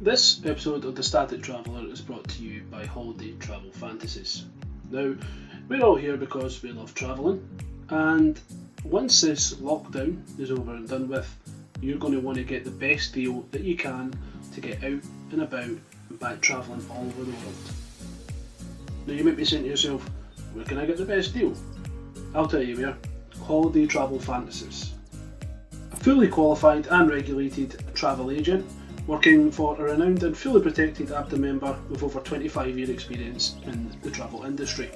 This episode of The Static Traveller is brought to you by Holiday Travel Fantasies. Now, we're all here because we love travelling, and once this lockdown is over and done with, you're going to want to get the best deal that you can to get out and about and back travelling all over the world. Now, you might be saying to yourself, where can I get the best deal? I'll tell you where. Holiday Travel Fantasies. A fully qualified and regulated travel agent working for a renowned and fully protected ABDA member with over 25-year experience in the travel industry.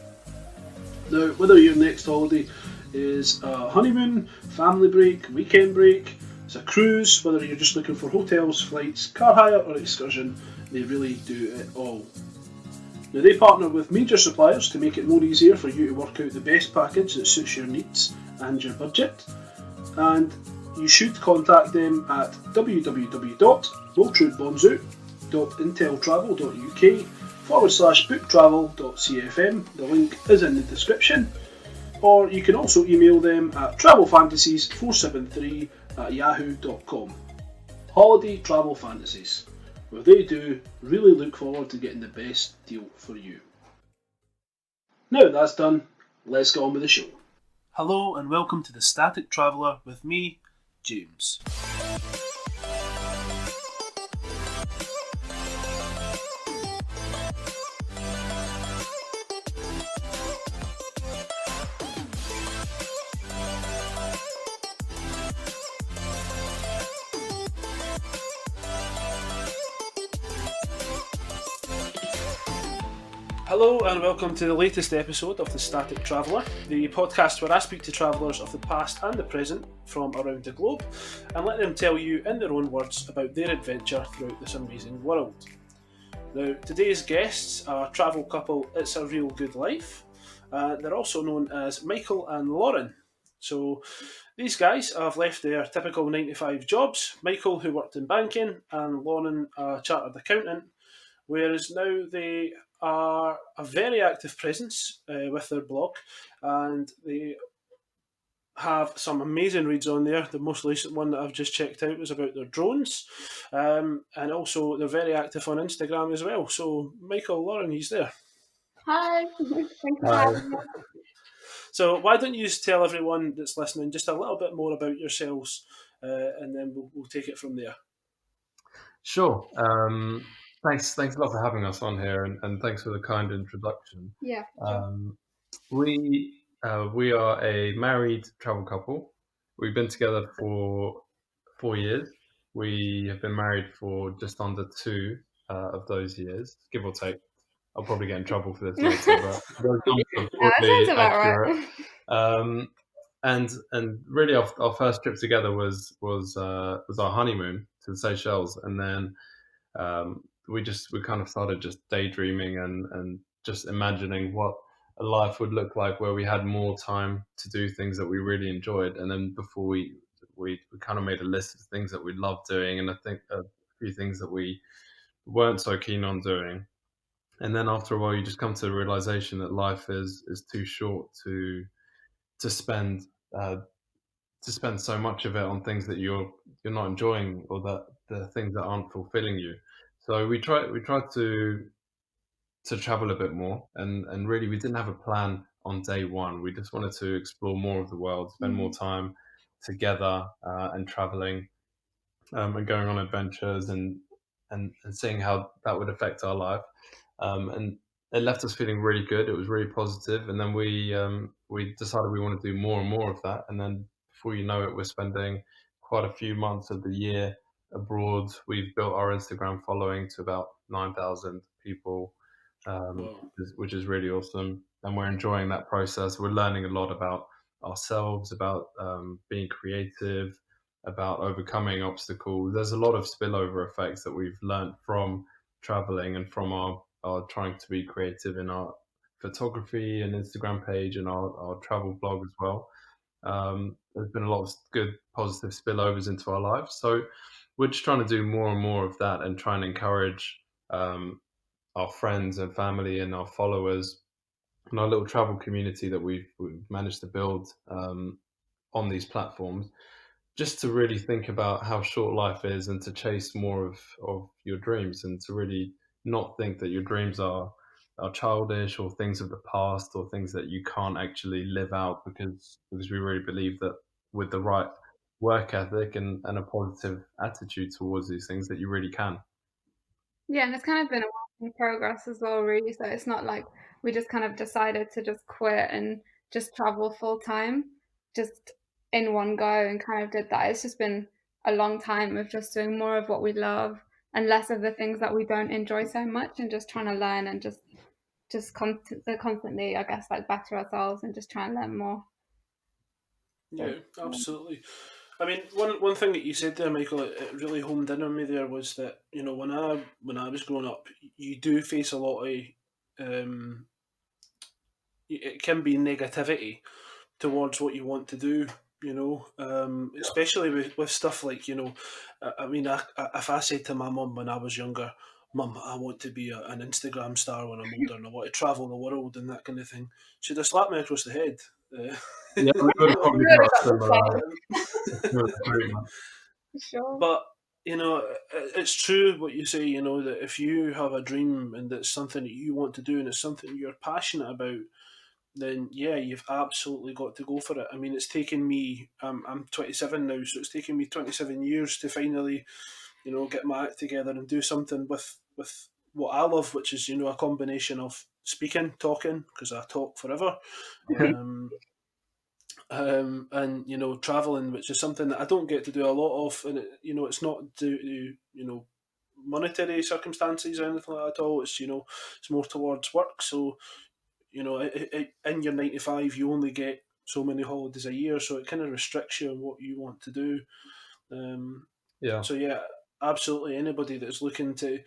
Now, whether your next holiday is a honeymoon, family break, weekend break, it's a cruise, whether you're just looking for hotels, flights, car hire or excursion, they really do it all. Now, they partner with major suppliers to make it more easier for you to work out the best package that suits your needs and your budget, and you should contact them at www.roadtripbonzo.inteltravel.uk/booktravel.cfm. The link is in the description. Or you can also email them at travelfantasies473@yahoo.com. Holiday Travel Fantasies, where they do really look forward to getting the best deal for you. Now that's done, let's get on with the show. Hello and welcome to The Static Traveller with me, James. Hello and welcome to the latest episode of The Static Traveller, the podcast where I speak to travellers of the past and the present from around the globe and let them tell you in their own words about their adventure throughout this amazing world. Now, today's guests are Travel Couple Itsarealgoodlife. They're also known as Michael and Loren. So these guys have left their typical 9-to-5 jobs, Michael who worked in banking and Loren a chartered accountant, whereas now they are a very active presence with their blog, and they have some amazing reads on there. The most recent one that I've just checked out was about their drones, and also they're very active on Instagram as well. So Michael, Loren, he's there. Hi, thanks for having me. So why don't you just tell everyone that's listening just a little bit more about yourselves, and then we'll take it from there. Sure. Thanks a lot for having us on here, and thanks for the kind introduction. Yeah, sure. We are a married travel couple. We've been together for 4 years. We have been married for just under 2 of those years, give or take. I'll probably get in trouble for this later, but those numbers are That broadly sounds about accurate. right. And really, our first trip together was our honeymoon to the Seychelles, and then we kind of started just daydreaming and just imagining what a life would look like where we had more time to do things that we really enjoyed. And then before we kind of made a list of things that we loved doing, and I think a few things that we weren't so keen on doing. And then after a while, you just come to the realization that life is too short to spend uh, to spend so much of it on things that you're not enjoying, or that the things that aren't fulfilling you. So we tried to travel a bit more, and really we didn't have a plan on day one. We just wanted to explore more of the world, spend more time together, and traveling, and going on adventures, and seeing how that would affect our life. And it left us feeling really good. It was really positive, and then we decided we want to do more and more of that. And then before you know it, we're spending quite a few months of the year abroad. We've built our Instagram following to about 9,000 people, Wow. which is really awesome. And we're enjoying that process. We're learning a lot about ourselves, about being creative, about overcoming obstacles. There's a lot of spillover effects that we've learned from traveling and from our trying to be creative in our photography and Instagram page and our travel blog as well. There's been a lot of good positive spillovers into our lives. So we're just trying to do more and more of that and try and encourage our friends and family and our followers and our little travel community that we've managed to build on these platforms just to really think about how short life is and to chase more of your dreams and to really not think that your dreams are childish or things of the past or things that you can't actually live out because we really believe that with the right work ethic and a positive attitude towards these things that you really can. Yeah, and it's kind of been a work in progress as well, really. So it's not like we just kind of decided to just quit and just travel full time, just in one go and kind of did that. It's just been a long time of just doing more of what we love and less of the things that we don't enjoy so much and just trying to learn and constantly, I guess, like better ourselves and just try and learn more. Yeah, absolutely. I mean, one thing that you said there, Michael, it really homed in on me there was that when I was growing up, you do face a lot of it can be negativity towards what you want to do. Especially with stuff like I mean, if I said to my mum when I was younger, "Mum, I want to be an Instagram star when I'm older, and I want to travel the world and that kind of thing," she'd have slapped me across the head. Yeah, we would have You probably You got got a similar agreement. for sure. But it's true what you say. That if you have a dream and it's something that you want to do and it's something you're passionate about, then yeah, you've absolutely got to go for it. I mean, it's taken me. I'm 27 now, so it's taken me 27 years to finally, get my act together and do something with what I love, which is a combination of speaking, talking, because I talk forever, um, and traveling, which is something that I don't get to do a lot of, and it's not due to monetary circumstances or anything like that at all. It's more towards work. So in your 9 to 5, you only get so many holidays a year, so it kind of restricts you on what you want to do. Um, Yeah. so yeah, absolutely. Anybody that's looking to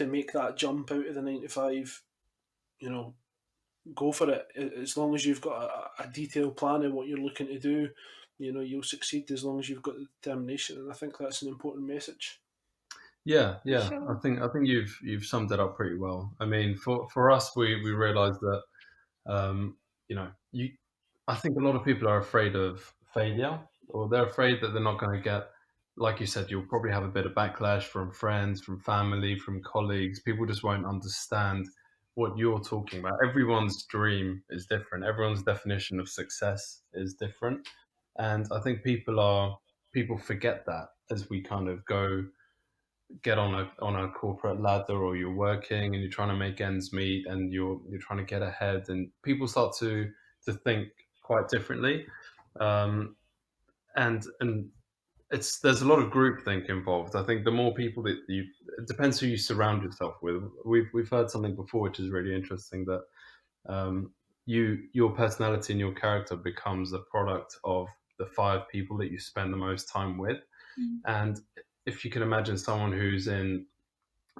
make that jump out of the 9 to 5, you know, go for it. As long as you've got a detailed plan of what you're looking to do, you'll succeed as long as you've got the determination. And I think that's an important message. Yeah, For yeah. I sure. think I think you've summed it up pretty well. I mean, for us, we realised that you know you. I think a lot of people are afraid of failure, or they're afraid that they're not going to get. Like you said, you'll probably have a bit of backlash from friends, from family, from colleagues. People just won't understand what you're talking about. Everyone's dream is different. Everyone's definition of success is different, and I think people forget that as we kind of get on a corporate ladder or you're working and you're trying to make ends meet and you're trying to get ahead and people start to think quite differently and it's there's a lot of groupthink involved. I think the more people that you it depends who you surround yourself with. We've heard something before which is really interesting that your personality and your character becomes a product of the 5 people that you spend the most time with. Mm. And if you can imagine someone who's in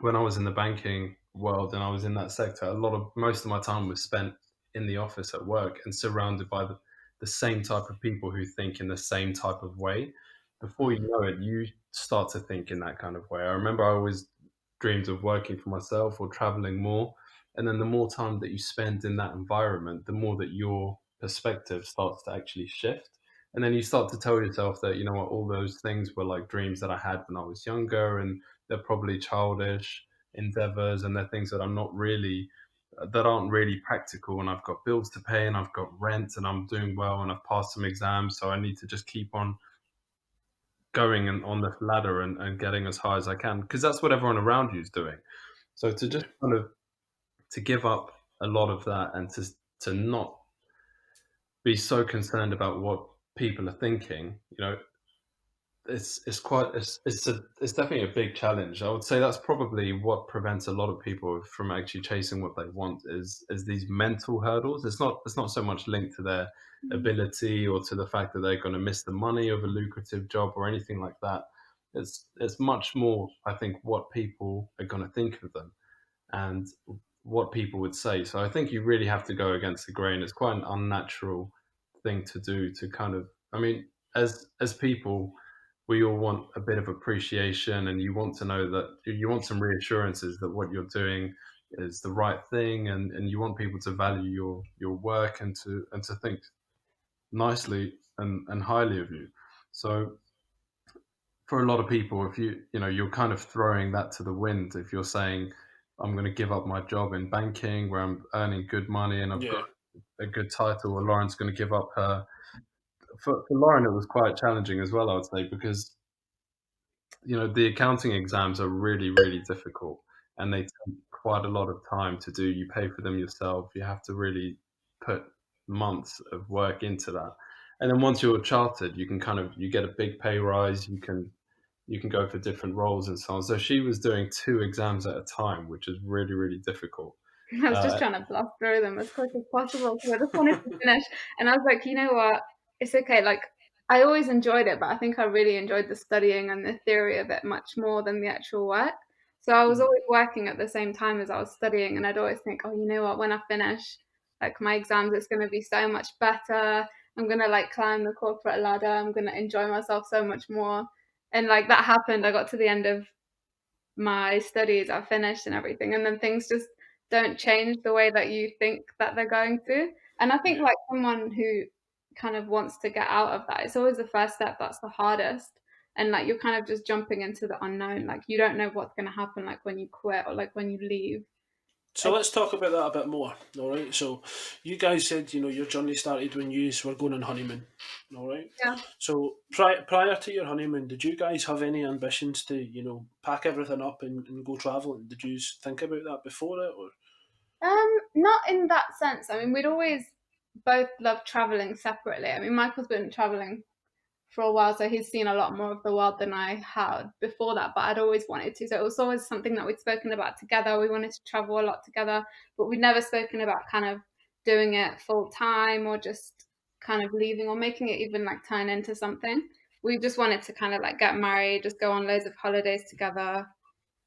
when I was in the banking world and I was in that sector, most of my time was spent in the office at work and surrounded by the same type of people who think in the same type of way. Before you Mhm. know it, you start to think in that kind of way. I remember I always dreamed of working for myself or traveling more. And then the more time that you spend in that environment, the more that your perspective starts to actually shift. And then you start to tell yourself that, you know what, all those things were like dreams that I had when I was younger and they're probably childish endeavors and they're things that that aren't really practical and I've got bills to pay and I've got rent and I'm doing well and I've passed some exams, so I need to just keep on going and on the ladder and getting as high as I can because that's what everyone around you is doing. So to Yeah, just kind of to give up a lot of that and to not be so concerned about what people are thinking, it's definitely a big challenge. I would say that's probably what prevents a lot of people from actually chasing what they want is these mental hurdles. It's not so much linked to their Mm. ability or to the fact that they're going to miss the money of a lucrative job or anything like that. It's much more, I think, what people are going to think of them and what people would say. So I think you really have to go against the grain. It's quite an unnatural thing to do to kind of I mean, as people, we all want a bit of appreciation and you want to know that you want some reassurances that what you're doing is the right thing and you want people to value your work and to think nicely and highly of you. So for a lot of people, if you're kind of throwing that to the wind. If you're saying, I'm going to give up my job in banking where I'm earning good money and I've Yeah. got a good title, or Lauren's going to give up her. For Lauren, it was quite challenging as well, I would say, because the accounting exams are really, really difficult, and they take quite a lot of time to do. You pay for them yourself. You have to really put months of work into that. And then once you're chartered, you get a big pay rise. You can go for different roles and so on. So she was doing 2 exams at a time, which is really, really difficult. I was just trying to blast through them as quick as possible because I just wanted to finish. And I was like, you know what? It's okay. Like, I always enjoyed it, but I think I really enjoyed the studying and the theory of it much more than the actual work. So I was always working at the same time as I was studying, and I'd always think, oh, you know what? When I finish, like my exams, it's going to be so much better. I'm going to like climb the corporate ladder. I'm going to enjoy myself so much more. And like that happened. I got to the end of my studies are finished and everything, and then things just don't change the way that you think that they're going to. And I think Yeah. like someone who kind of wants to get out of that, it's always the first step that's the hardest. And like you're kind of just jumping into the unknown, like you don't know what's going to happen, like when you quit or like when you leave. So let's talk about that a bit more. All right. So you guys said your journey started when you were going on honeymoon. All right. Yeah. So prior to your honeymoon, did you guys have any ambitions to pack everything up and go traveling? Did you think about that before it, or? Not in that sense. I mean, we'd always both loved traveling separately. I mean, Michael's been traveling for a while, so he's seen a lot more of the world than I had before that, but I'd always wanted to. So it was always something that we'd spoken about together. We wanted to travel a lot together, but we'd never spoken about kind of doing it full time or just kind of leaving or making it even like turn into something. We just wanted to kind of like get married, just go on loads of holidays together.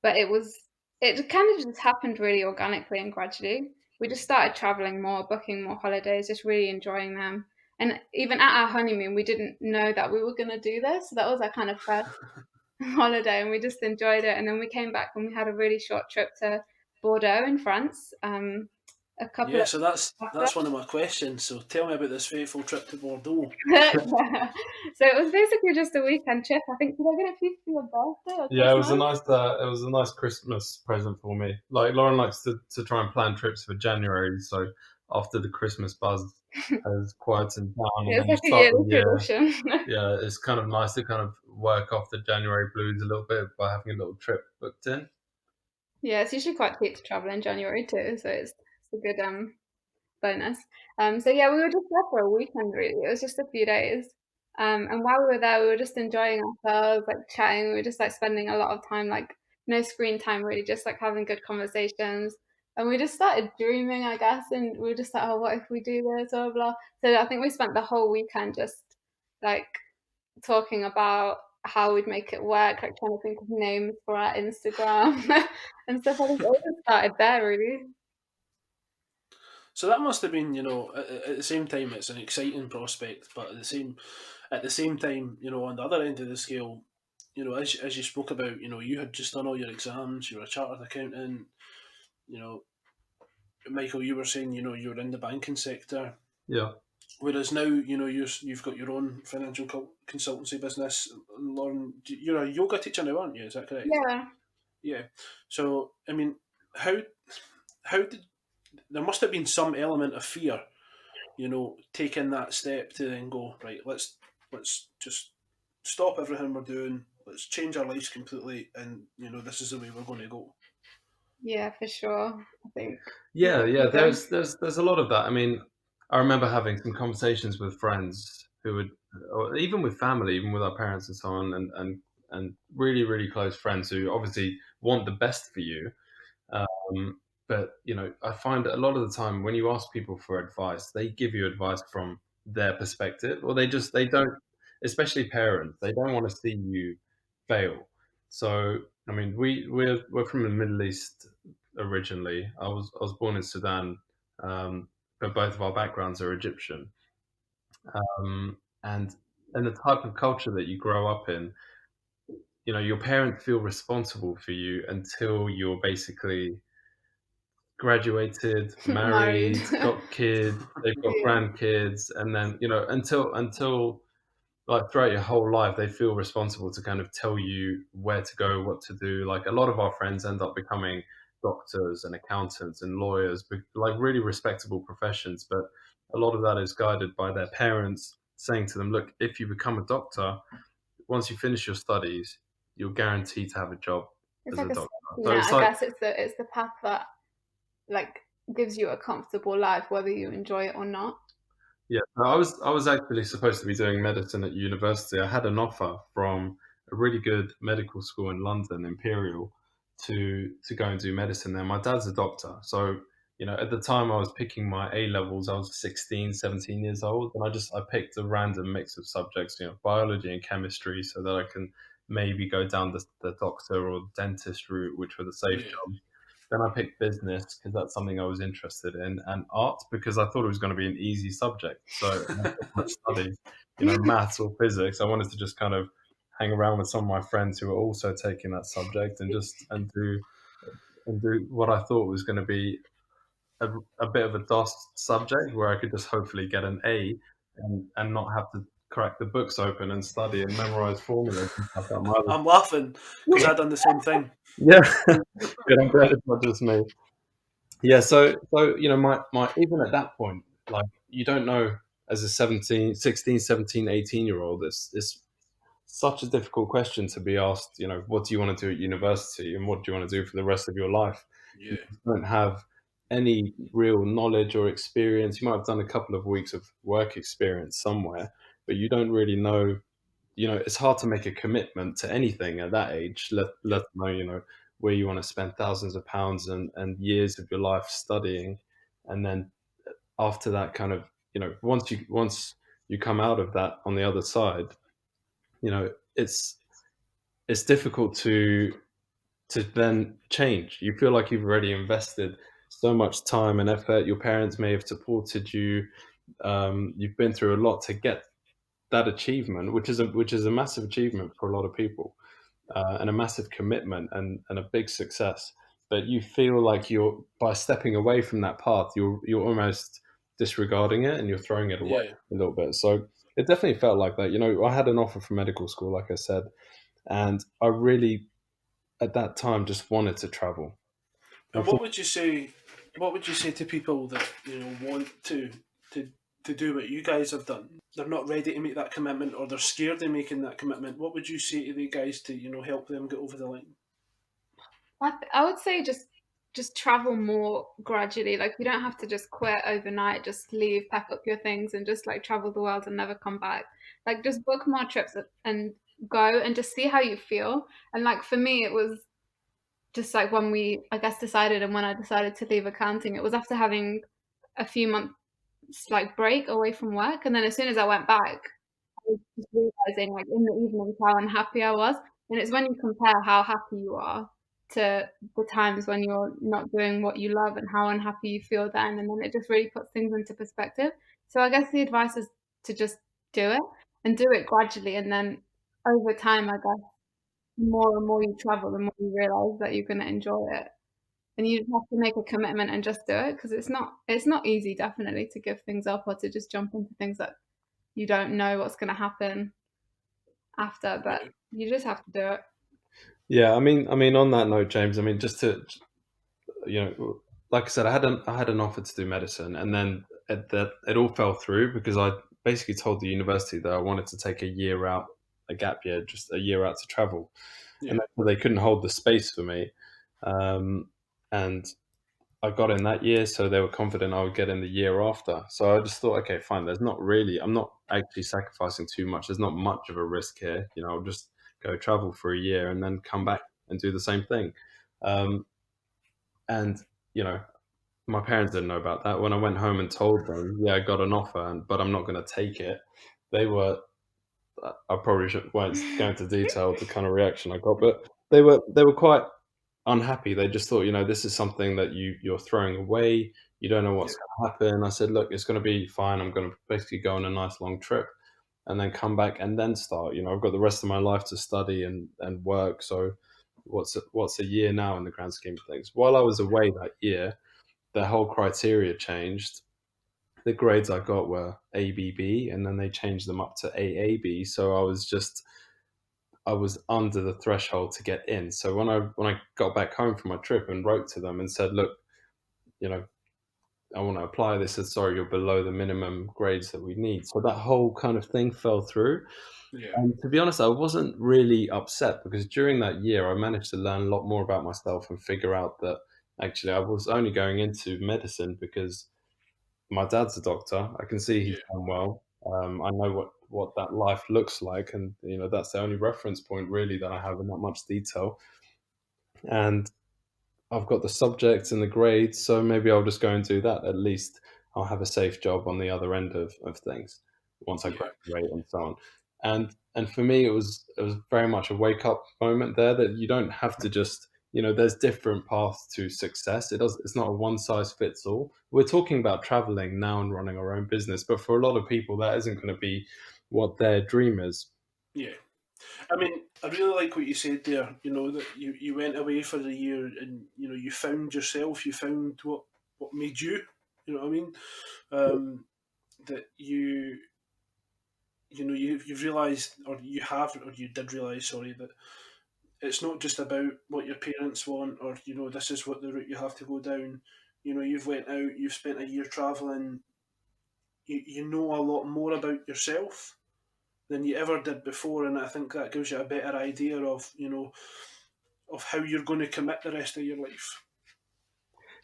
But it kind of just happened really organically and gradually. We just started traveling more, booking more holidays, just really enjoying them. And even at our honeymoon, we didn't know that we were going to do this. So that was our kind of first holiday, and we just enjoyed it. And then we came back and we had a really short trip to Bordeaux in France. A couple Yeah. of So that's after. that's one of my questions. So tell me about this fateful trip to Bordeaux. Yeah. So it was basically just a weekend trip. I think, did I get it for you for your birthday or Yeah, Christmas? it was a nice Christmas present for me. Like Lauren likes to try and plan trips for January, so after the Christmas buzz has quietened down and It was then you like a start the yearly year, tradition. yeah, it's kind of nice to kind of work off the January blues a little bit by having a little trip booked in. Yeah, it's usually quite cheap to travel in January too, so it's a good bonus. So yeah, we were just there for a weekend really. It was just a few days. And while we were there, we were just enjoying ourselves, like chatting. We were just like spending a lot of time, like no screen time really, just like having good conversations. And we just started dreaming, I guess, and we were just like, oh, what if we do this, blah blah blah. So I think we spent the whole weekend just like talking about how we'd make it work, like trying to think of names for our Instagram and stuff. I think it all just started there, really. So that must have been, at the same time, it's an exciting prospect, but at the same time, on the other end of the scale, as you spoke about, you had just done all your exams, you were a chartered accountant, you know, Michael, you were saying, you were in the banking sector, Yeah, whereas now, you've got your own financial consultancy business. Lauren, you're a yoga teacher now, aren't you? Is that correct? Yeah. Yeah. So, I mean, how how did there must have been some element of fear, taking that step to then go, right, let's just stop everything we're doing, let's change our lives completely, and this is the way we're going to go. Yeah, for sure. I think yeah. so. There's a lot of that. I mean, I remember having some conversations with friends who would, or even with family, even with our parents and so on, and really, really close friends who obviously want the best for you. But I find that a lot of the time when you ask people for advice, they give you advice from their perspective, or they don't, especially parents, they don't want to see you fail. So I mean, we're from the Middle East originally. I was born in Sudan, but both of our backgrounds are Egyptian, um, and and the type of culture that you grow up in, your parents feel responsible for you until you're basically graduated, Married. married, got kids, they've got Yeah. grandkids, and then until like throughout your whole life, they feel responsible to kind of tell you where to go, what to do. Like a lot of our friends end up becoming doctors and accountants and lawyers, like really respectable professions. But a lot of that is guided by their parents saying to them, look, if you become a doctor, once you finish your studies, you're guaranteed to have a job It's as a like a doctor. safety So net. it's I like, guess it's the path that like gives you a comfortable life, whether you enjoy it or not. yeah, no, I was actually supposed to be doing medicine at university. I had an offer from a really good medical school in London, Imperial, to go and do medicine there. My dad's a doctor, so at the time I was picking my A levels. I was 16, 17 years old, and I picked a random mix of subjects, biology and chemistry, so that I can maybe go down the doctor or dentist route, which were the safe Yeah. jobs. Then I picked business because that's something I was interested in, and art because I thought it was going to be an easy subject. So I didn't much study, maths or physics. I wanted to just kind of hang around with some of my friends who were also taking that subject and do what I thought was going to be a bit of a DOS subject where I could just hopefully get an A and not have to crack the books open and study and memorize formulas and stuff like that. I'm laughing because I've done the same thing. Yeah, good. I'm glad it's not just me. Yeah, so my even at that point, like you don't know as a 17, 16, 17, 18-year-old, it's such a difficult question to be asked, what do you want to do at university and what do you want to do for the rest of your life? You Yeah. don't have any real knowledge or experience. You might have done a couple of weeks of work experience somewhere, but you don't really know. It's hard to make a commitment to anything at that age, Yeah. let alone, where you want to spend thousands of pounds and years of your life studying. And then after that kind of, once you come out of that on the other side, it's difficult to then change. You feel like you've already invested so much time and effort. Your parents may have supported you. You've been through a lot to get that achievement, which is a massive achievement for a lot of people, and a massive commitment and a big success. But you feel like by stepping away from that path, you're almost disregarding it and you're throwing it away Yeah. a little bit. So it definitely felt like that. I had an offer from medical school, like I said, and I really at that time just wanted to travel. And what would you say? What would you say to people that want to to do what you guys have done? They're not ready to make that commitment, or they're scared of making that commitment. What would you say to the guys to help them get over the line? I would say just travel more gradually. Like you don't have to just quit overnight. Just leave, pack up your things, and just like travel the world and never come back. Like just book more trips and go and just see how you feel. And like for me, it was just like when we I guess decided and when I decided to leave accounting, it was after having a few months like break away from work, and then as soon as I went back, I was just realizing like in the evenings how unhappy I was. And it's when you compare how happy you are to the times when you're not doing what you love and how unhappy you feel then, and then it just really puts things into perspective. So I guess the advice is to just do it and do it gradually, and then over time, I guess the more and more you travel, the more you realize that you're going to enjoy it. And you have to make a commitment and just do it because it's not easy, definitely, to give things up or to just jump into things that you don't know what's going to happen after, but Yeah. you just have to do it. Yeah, I mean, on that note, James, I mean, just to like I said, I had an offer to do medicine, and then it all fell through because I basically told the university that I wanted to take a year out, a gap year, just a year out to travel, Yeah. and they couldn't hold the space for me, and I got in that year, so they were confident I would get in the year after. So I just thought, okay, fine. I'm not actually sacrificing too much. There's not much of a risk here. I'll just go travel for a year and then come back and do the same thing. Um, and you know, my parents didn't know about that. When I went home and told them, yeah, I got an offer, but I'm not going to take it. They were. I probably won't go into detail the kind of reaction I got, but they were quite unhappy. They just thought, this is something that you're throwing away. You don't know Yeah. what's going to happen. I said, look, it's going to be fine. I'm going to basically go on a nice long trip and then come back and then start. I've got the rest of my life to study and work. So what's a year now in the grand scheme of things? While I was away that year, the whole criteria changed, the grades I got were ABB, and then they changed them up to AAB. So I was under the threshold to get in. So when I got back home from my trip and wrote to them and said, look, you know, I want to apply this, said, sorry, you're below the minimum grades that we need. So that whole kind of thing fell through. Yeah. And to be honest, I wasn't really upset because during that year, I managed to learn a lot more about myself and figure out that actually I was only going into medicine because my dad's a doctor. I can see he's Yeah. done well. I know what that life looks like, and that's the only reference point really that I have in that much detail. And I've got the subjects and the grades, so maybe I'll just go and do that. At least I'll have a safe job on the other end of things once I Yeah. graduate and so on. And for me, it was very much a wake up moment there that you don't have to just there's different paths to success. It's not a one size fits all. We're talking about traveling now and running our own business, but for a lot of people, that isn't going to be what their dream is. Yeah. I mean, I really like what you said there. That you went away for the year, and you found yourself. You found what made you. You know what I mean? That you've realised, or you have, or you did realise, sorry, that it's not just about what your parents want, or this is what the route you have to go down. You've went out, you've spent a year travelling. You know a lot more about yourself than you ever did before, and I think that gives you a better idea of of how you're going to commit the rest of your life.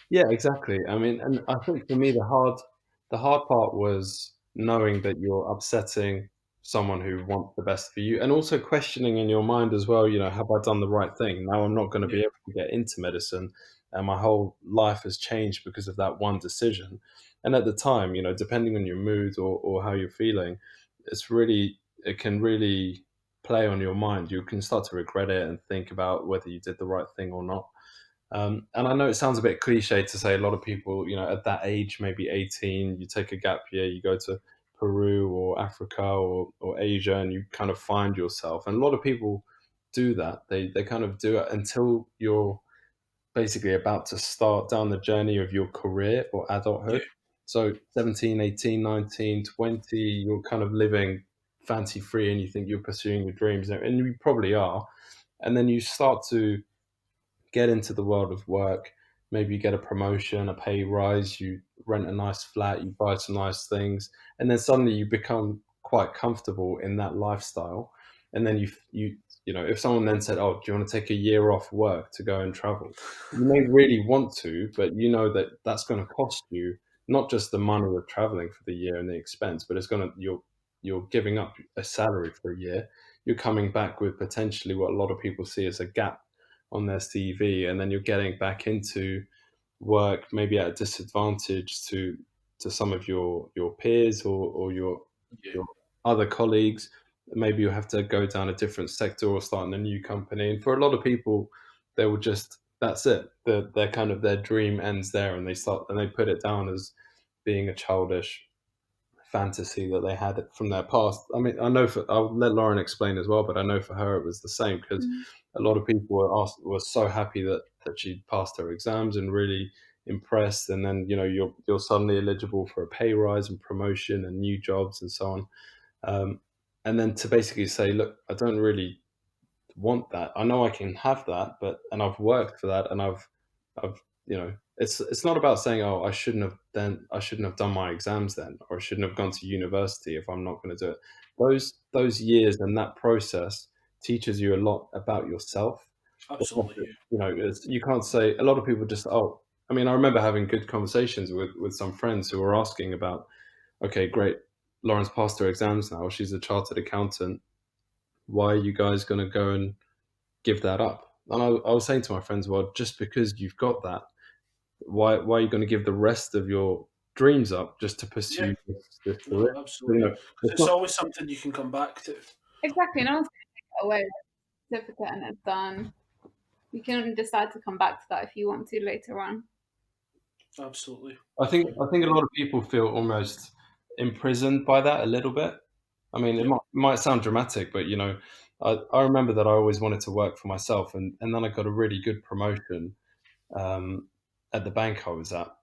Yeah, exactly. I mean, and I think for me, the hard part was knowing that you're upsetting someone who wants the best for you, and also questioning in your mind as well. Have I done the right thing? Now I'm not going to Yeah, be able to get into medicine, and my whole life has changed because of that one decision. And at the time, depending on your mood or how you're feeling, it can really play on your mind. You can start to regret it and think about whether you did the right thing or not. And I know it sounds a bit cliche to say a lot of people, at that age, maybe 18, you take a gap year, you go to Peru or Africa or Asia, and you kind of find yourself. And a lot of people do that. They kind of do it until you're basically about to start down the journey of your career or adulthood. yeah, So 17, 18, 19, 20, you're kind of living fancy free and you think you're pursuing your dreams, and you probably are. And then you start to get into the world of work. Maybe you get a promotion, a pay rise, you rent a nice flat, you buy some nice things, and then suddenly you become quite comfortable in that lifestyle. And then if someone then said, "Oh, do you want to take a year off work to go and travel?" You may really want to, but you know that that's going to cost you not just the money of traveling for the year and the expense, but you're giving up a salary for a year. You're coming back with potentially what a lot of people see as a gap on their CV, and then you're getting back into work maybe at a disadvantage to some of your peers or yeah, your other colleagues. Maybe you have to go down a different sector or start in a new company. And for a lot of people, they will just that's it. Their kind of their dream ends there, and they put it down as being a childish fantasy that they had from their past. I mean, I'll let Lauren explain as well, but I know for her it was the same because Mm. a lot of people were so happy that she passed her exams and really impressed, and then you're suddenly eligible for a pay rise and promotion and new jobs and so on. Um, and then to basically say, look, I don't really want that. I know I can have that, and I've worked for that, and I've it's not about saying, oh, I shouldn't have done my exams then, or I shouldn't have gone to university if I'm not going to do it. Those years and that process teaches you a lot about yourself. absolutely. Yeah, You can't say a lot of people just I mean, I remember having good conversations with some friends who were asking about, okay, great, Lauren's passed her exams now, she's a chartered accountant. Why are you guys going to go and give that up? And I was saying to my friends, well, just because you've got that, why are you going to give the rest of your dreams up just to yeah, pursue this no, career? absolutely. Because It's it's not. always something you can come back to. Exactly. No one's going to take it away. It's certificate and it's done. You can decide to come back to that if you want to later on. Absolutely. I think a lot of people feel almost imprisoned by that a little bit. I mean, it Yep. might sound dramatic, but I remember that I always wanted to work for myself, and then I got a really good promotion at the bank I was at,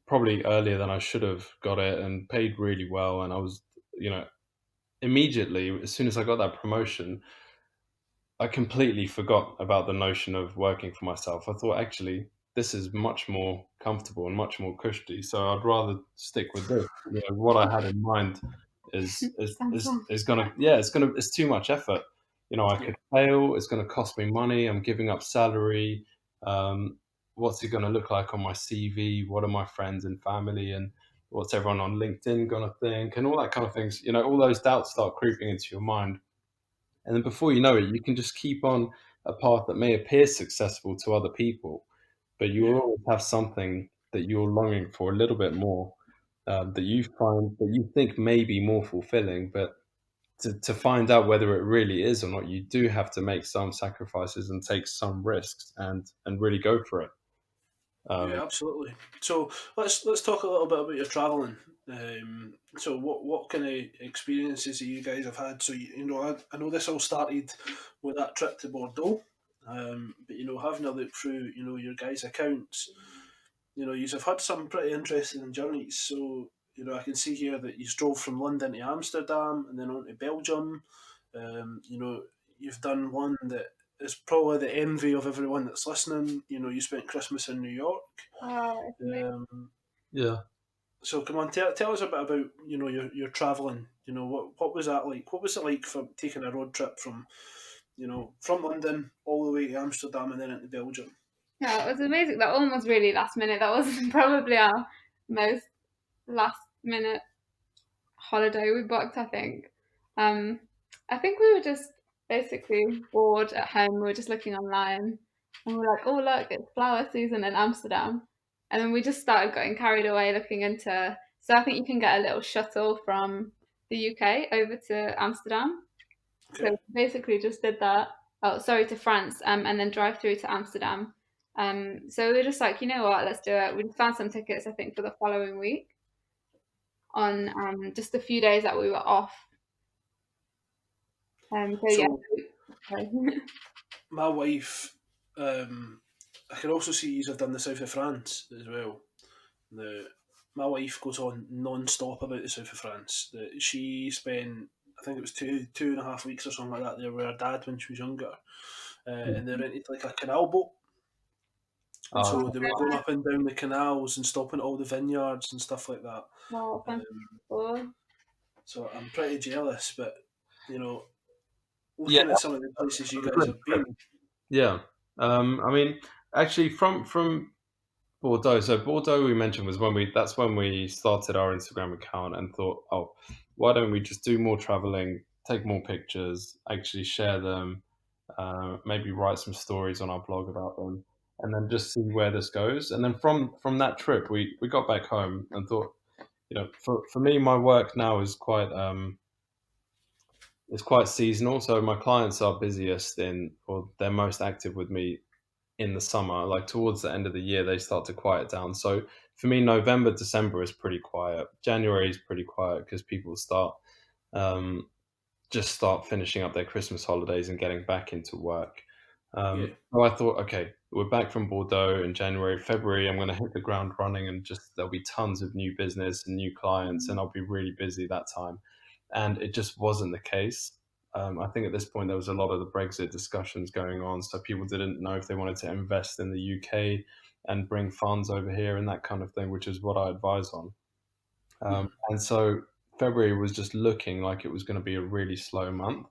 probably earlier than I should have got it, and paid really well. And I was, you know, immediately as soon as I got that promotion, I completely forgot about the notion of working for myself. I thought actually this is much more comfortable and much more cushy, so I'd rather stick with this. You know, what I had in mind Sounds fun. is gonna, yeah, it's too much effort. You know, I Yeah. could fail. It's gonna cost me money. I'm giving up salary. Um, what's it gonna look like on my CV? What are my friends and family and what's everyone on LinkedIn gonna think? And all that kind of things. You know, all those doubts start creeping into your mind, and then before you know it, you can just keep on a path that may appear successful to other people, but you will Yeah. always have something that you're longing for a little bit more, that you find that you think may be more fulfilling. But to find out whether it really is or not, you do have to make some sacrifices and take some risks and really go for it. Um, Yeah, absolutely. So let's talk a little bit about your traveling. So what kind of experiences that you guys have had? So you know, I know this all started with that trip to Bordeaux, but you know, having a look through your guys' accounts, you know, you have had some pretty interesting journeys. So you know, I can see here that you drove from London to Amsterdam and then on to Belgium. You know, you've done one that is probably the envy of everyone that's listening. You know, you spent Christmas in New York. Wow, it's amazing. yeah. So come on, tell us a bit about your traveling. You know, what was that like? What was it like for taking a road trip from from London all the way to Amsterdam and then into Belgium? Yeah, it was amazing. That one was really last minute. That was probably our most last minute holiday we booked, I think. Um, I think we were just basically bored at home. We were just looking online and we were like, oh, look, it's flower season in Amsterdam. And then we just started getting carried away looking into. So I think you can get a little shuttle from the UK over to Amsterdam. So Okay, basically just did that. Oh, sorry, to France, and then drive through to Amsterdam. So we were just like, you know what, let's do it. We found some tickets, I think, for the following week on just a few days that we were off. So yeah, so sorry. my wife, I can also see you have done the south of France as well. The My wife goes on non-stop about the south of France. That she spent, I think it was 2.5 weeks or something like that there with her dad when she was younger, and they rented like a canal boat, and Uh, so they were going up and down the canals and stopping at all the vineyards and stuff like that. Wow, sounds Um, cool. so I'm pretty jealous, but you know, yeah. looking at some of the places you That was a guys great have trip. been, Yeah. I mean, actually, from Bordeaux. So Bordeaux, we mentioned, was when that's when we started our Instagram account and thought, oh, why don't we just do more traveling, take more pictures, actually share them, maybe write some stories on our blog about them, and then just see where this goes. And then from that trip, we got back home and thought, you know, for me, my work now is quite seasonal. So my clients are busiest or they're most active with me in the summer. Like towards the end of the year, they start to quiet down. So for me, November, December is pretty quiet. January is pretty quiet because people um, start finishing up their Christmas holidays and getting back into work. yeah, So I thought, okay, we're back from Bordeaux in January, February. I'm going to hit the ground running, and just there'll be tons of new business and new clients, and I'll be really busy that time. And it just wasn't the case. I think at this point there was a lot of the Brexit discussions going on, so people didn't know if they wanted to invest in the UK and bring funds over here and that kind of thing, which is what I advise on. And so February was just looking like it was going to be a really slow month.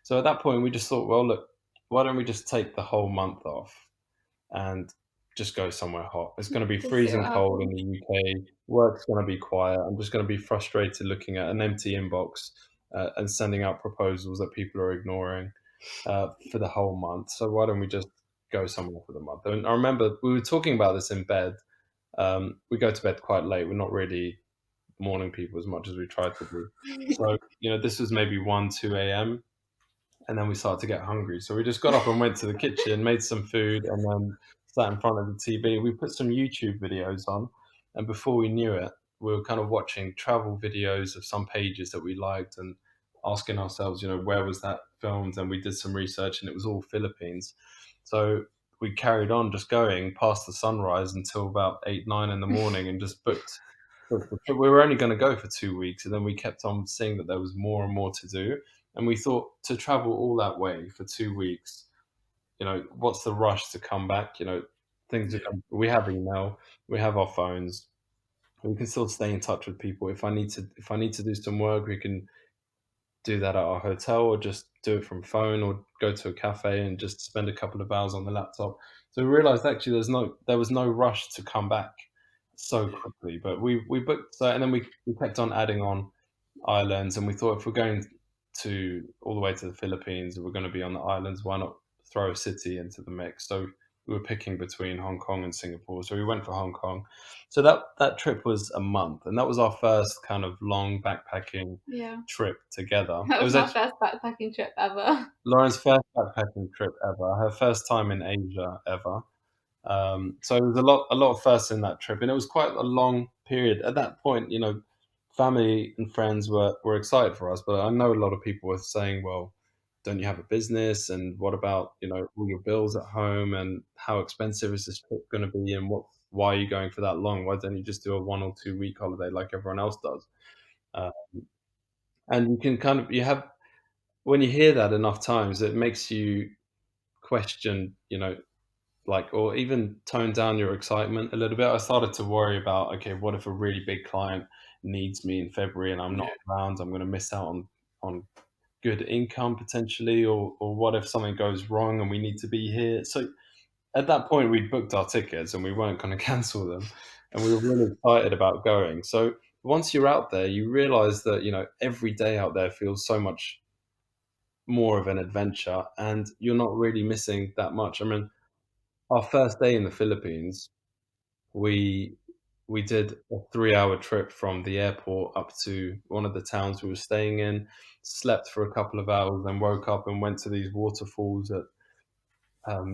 So at that point, we just thought, well, look, why don't we just take the whole month off and just go somewhere hot? It's going to be Just see freezing what cold in happens. the UK. Work's going to be quiet. I'm just going to be frustrated looking at an empty inbox and sending out proposals that people are ignoring for the whole month. So why don't we just go somewhere for the month? And I remember we were talking about this in bed. We go to bed quite late. We're not really morning people as much as we tried to be. So, you know, this was maybe 1, 2 a.m. And then we started to get hungry. So we just got up and went to the kitchen, made some food, and then sat in front of the TV. We put some YouTube videos on. And before we knew it, we were kind of watching travel videos of some pages that we liked and asking ourselves, you know, where was that filmed? And we did some research and it was all Philippines. So we carried on just going past the sunrise until about 8-9 in the morning, and just booked. We were only going to go for 2 weeks, and then we kept on seeing that there was more and more to do, and we thought, to travel all that way for 2 weeks, what's the rush to come back? Things are, we have email, we have our phones, we can still stay in touch with people. If I need to do some work, we can do that at our hotel, or just do it from phone, or go to a cafe and just spend a couple of hours on the laptop. So we realized, actually, there was no rush to come back so quickly. But we booked, and then we kept on adding on islands, and we thought, if we're going to all the way to the Philippines, we're going to be on the islands, why not throw a city into the mix? So we were picking between Hong Kong and Singapore. So we went for Hong Kong. So that trip was a month, and that was our first kind of long backpacking trip together. That was my first backpacking trip ever. Lauren's first backpacking trip ever, her first time in Asia ever. So there was a lot of firsts in that trip, and it was quite a long period. At that point, family and friends were excited for us, but I know a lot of people were saying, well, don't you have a business? And what about, all your bills at home? And how expensive is this trip going to be? And why are you going for that long? Why don't you just do a 1 or 2 week holiday like everyone else does? And you can when you hear that enough times, it makes you question, or even tone down your excitement a little bit. I started to worry about, okay, what if a really big client needs me in February and I'm not around? I'm going to miss out on good income potentially, or what if something goes wrong and we need to be here? So at that point, we'd booked our tickets and we weren't going to cancel them, and we were really excited about going. So once you're out there, you realize that every day out there feels so much more of an adventure, and you're not really missing that much. I mean, our first day in the Philippines, we did a 3-hour trip from the airport up to one of the towns we were staying in, slept for a couple of hours, then woke up and went to these waterfalls at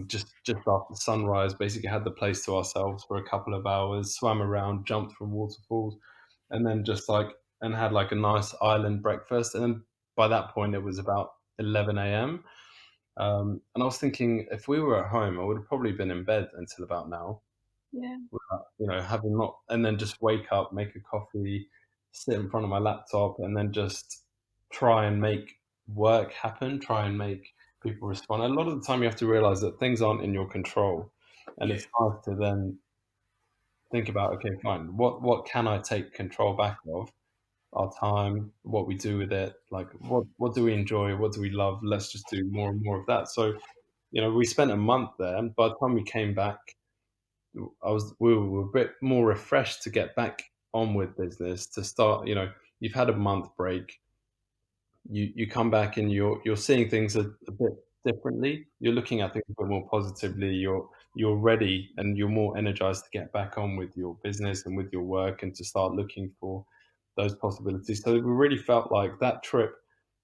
just after sunrise. Basically had the place to ourselves for a couple of hours, swam around, jumped from waterfalls, and then and had like a nice island breakfast. And then by that point, it was about 11 a.m. And I was thinking, if we were at home, I would have probably been in bed until about now. Yeah. Having not, and then just wake up, make a coffee, sit in front of my laptop, and then just try and make work happen, try and make people respond. A lot of the time, you have to realize that things aren't in your control, and it's hard to then think about, okay, fine, what can I take control back of? Our time, what we do with it, like what do we enjoy, what do we love? Let's just do more and more of that. So, we spent a month there, and by the time we came back, we were a bit more refreshed to get back on with business, to start. You've had a month break, you come back and you're seeing things a bit differently. You're looking at things a bit more positively. You're ready and you're more energized to get back on with your business and with your work, and to start looking for those possibilities. So we really felt like that trip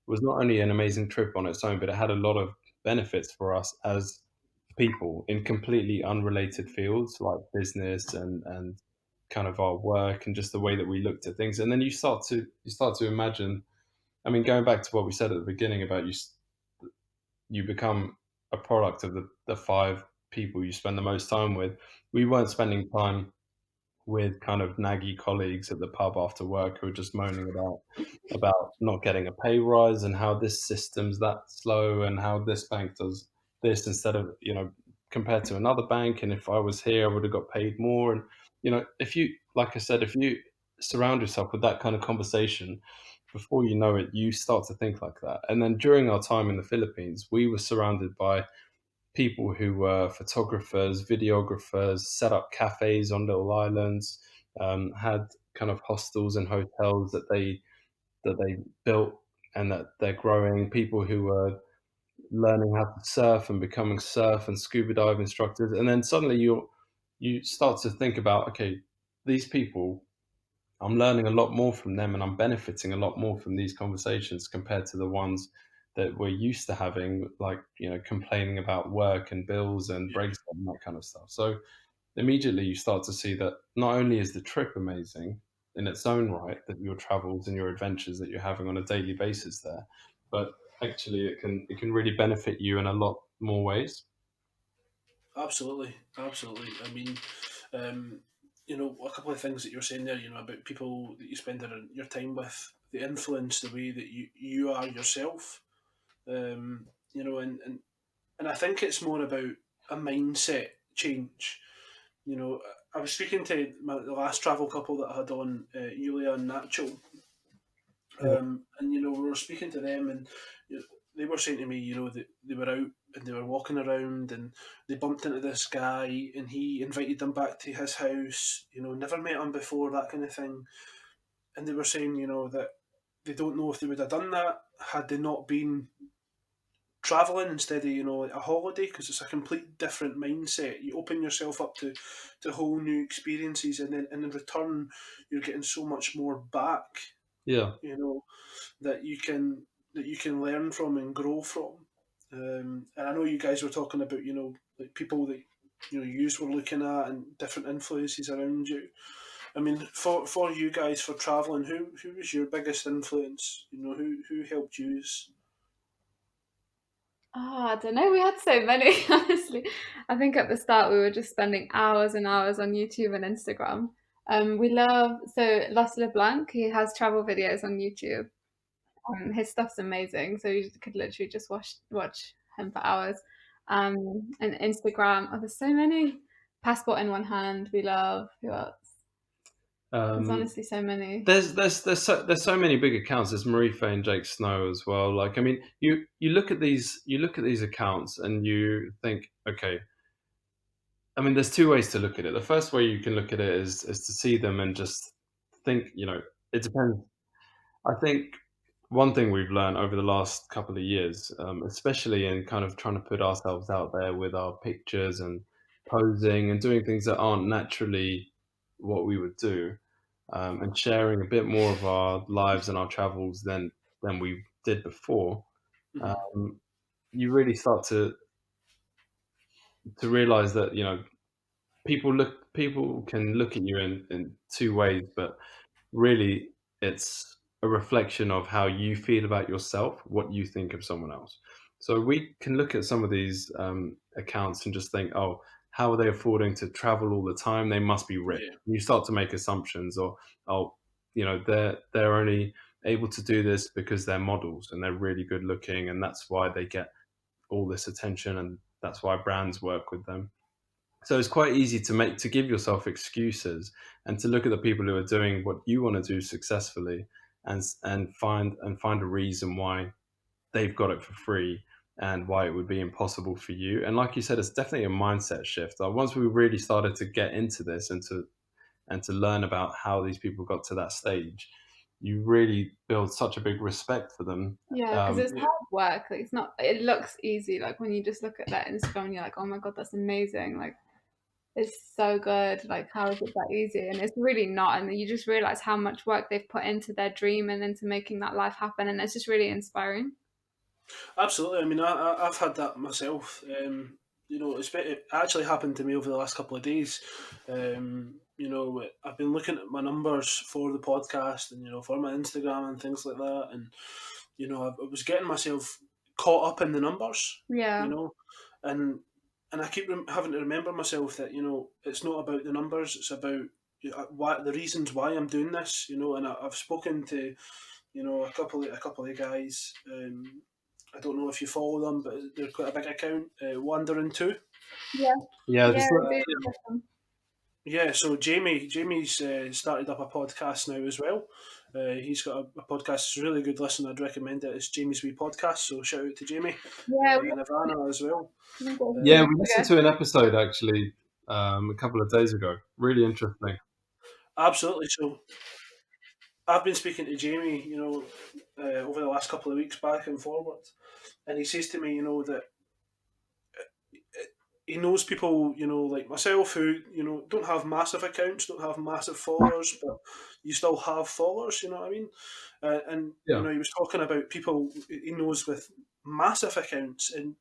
was not only an amazing trip on its own, but it had a lot of benefits for us as people in completely unrelated fields, like business and kind of our work, and just the way that we looked at things. And then you start to imagine. I mean, going back to what we said at the beginning about you become a product of the 5 people you spend the most time with. We weren't spending time with kind of naggy colleagues at the pub after work who were just moaning about not getting a pay rise, and how this system's that slow, and how this bank does this instead of, compared to another bank, and if I was here I would have got paid more. And if you, like I said, if you surround yourself with that kind of conversation, before you know it, you start to think like that. And then during our time in the Philippines, we were surrounded by people who were photographers, videographers, set up cafes on little islands, had kind of hostels and hotels that they built and that they're growing. People who were learning how to surf and becoming surf and scuba dive instructors. And then suddenly you start to think about, okay, these people, I'm learning a lot more from them, and I'm benefiting a lot more from these conversations compared to the ones that we're used to having, like, complaining about work and bills and breaks and that kind of stuff. So immediately you start to see that not only is the trip amazing in its own right, that your travels and your adventures that you're having on a daily basis there, but actually it can really benefit you in a lot more ways. Absolutely, absolutely. I mean, a couple of things that you're saying there, about people that you spend your time with, the influence the way that you are yourself. And I think it's more about a mindset change. I was speaking to the last travel couple that I had on, Yulia and Nacho, Yeah. and we were speaking to them, and they were saying to me, that they were out and they were walking around, and they bumped into this guy, and he invited them back to his house. Never met him before, that kind of thing. And they were saying, that they don't know if they would have done that had they not been traveling instead of like a holiday, because it's a complete different mindset. You open yourself up to whole new experiences, and then in return you're getting so much more back. Yeah. That you can learn from and grow from. And I know you guys were talking about like people that you were looking at and different influences around you. I mean, for you guys, for traveling, who was your biggest influence? Who helped you? Oh, I don't know. We had so many, honestly. I think at the start we were just spending hours and hours on YouTube and Instagram. We love so Los LeBlanc. He has travel videos on YouTube. His stuff's amazing, so you could literally just watch him for hours. And Instagram. Oh, there's so many. Passport in one hand. We love. Who else? There's Um, honestly so many. there's so many big accounts. There's Marie Faye and Jake Snow as well. Like, I mean, you look at these accounts and you think, okay. I mean, there's two ways to look at it. The first way you can look at it is to see them and just think, it depends. I think one thing we've learned over the last couple of years, especially in kind of trying to put ourselves out there with our pictures and posing and doing things that aren't naturally what we would do, and sharing a bit more of our lives and our travels than we did before, Mm-hmm. um, you really start to realize that people can look at you in two ways, but really it's a reflection of how you feel about yourself, what you think of someone else. So we can look at some of these accounts and just think, oh, how are they affording to travel all the time? They must be rich. Yeah. You start to make assumptions, or oh, they're only able to do this because they're models and they're really good looking, and that's why they get all this attention, and that's why brands work with them. So it's quite easy to give yourself excuses and to look at the people who are doing what you want to do successfully, and find a reason why they've got it for free and why it would be impossible for you. And like you said, it's definitely a mindset shift. Like, once we really started to get into this and to learn about how these people got to that stage, you really build such a big respect for them. Yeah, because it's Yeah. hard work. Like, it's not. It looks easy. Like when you just look at that Instagram, and you're like, oh my god, that's amazing. Like it's so good. Like how is it that easy? And it's really not. And then you just realize how much work they've put into their dream and into making that life happen. And it's just really inspiring. Absolutely. I mean, I've had that myself. It actually happened to me over the last couple of days. I've been looking at my numbers for the podcast and for my Instagram and things like that, and I was getting myself caught up in the numbers. Yeah. And I keep having to remember myself that it's not about the numbers; it's about why the reasons why I'm doing this. And I've spoken to a couple of guys. I don't know if you follow them, but they're quite a big account. Wandering Two. Yeah. Yeah, Yeah, just I do. Yeah, so Jamie's started up a podcast now as well. He's got a podcast. It's a really good listen. I'd recommend it. It's Jamie's Wee Podcast. So shout out to Jamie Yeah, we and Ivana as well. think it was yeah, 2 we months listened ago. to an episode actually a couple of days ago. Really interesting. Absolutely. So I've been speaking to Jamie, over the last couple of weeks, back and forward, and he says to me, that he knows people, like myself, who don't have massive accounts, don't have massive followers, but you still have followers. You know what I mean? And Yeah. he was talking about people he knows with massive accounts, and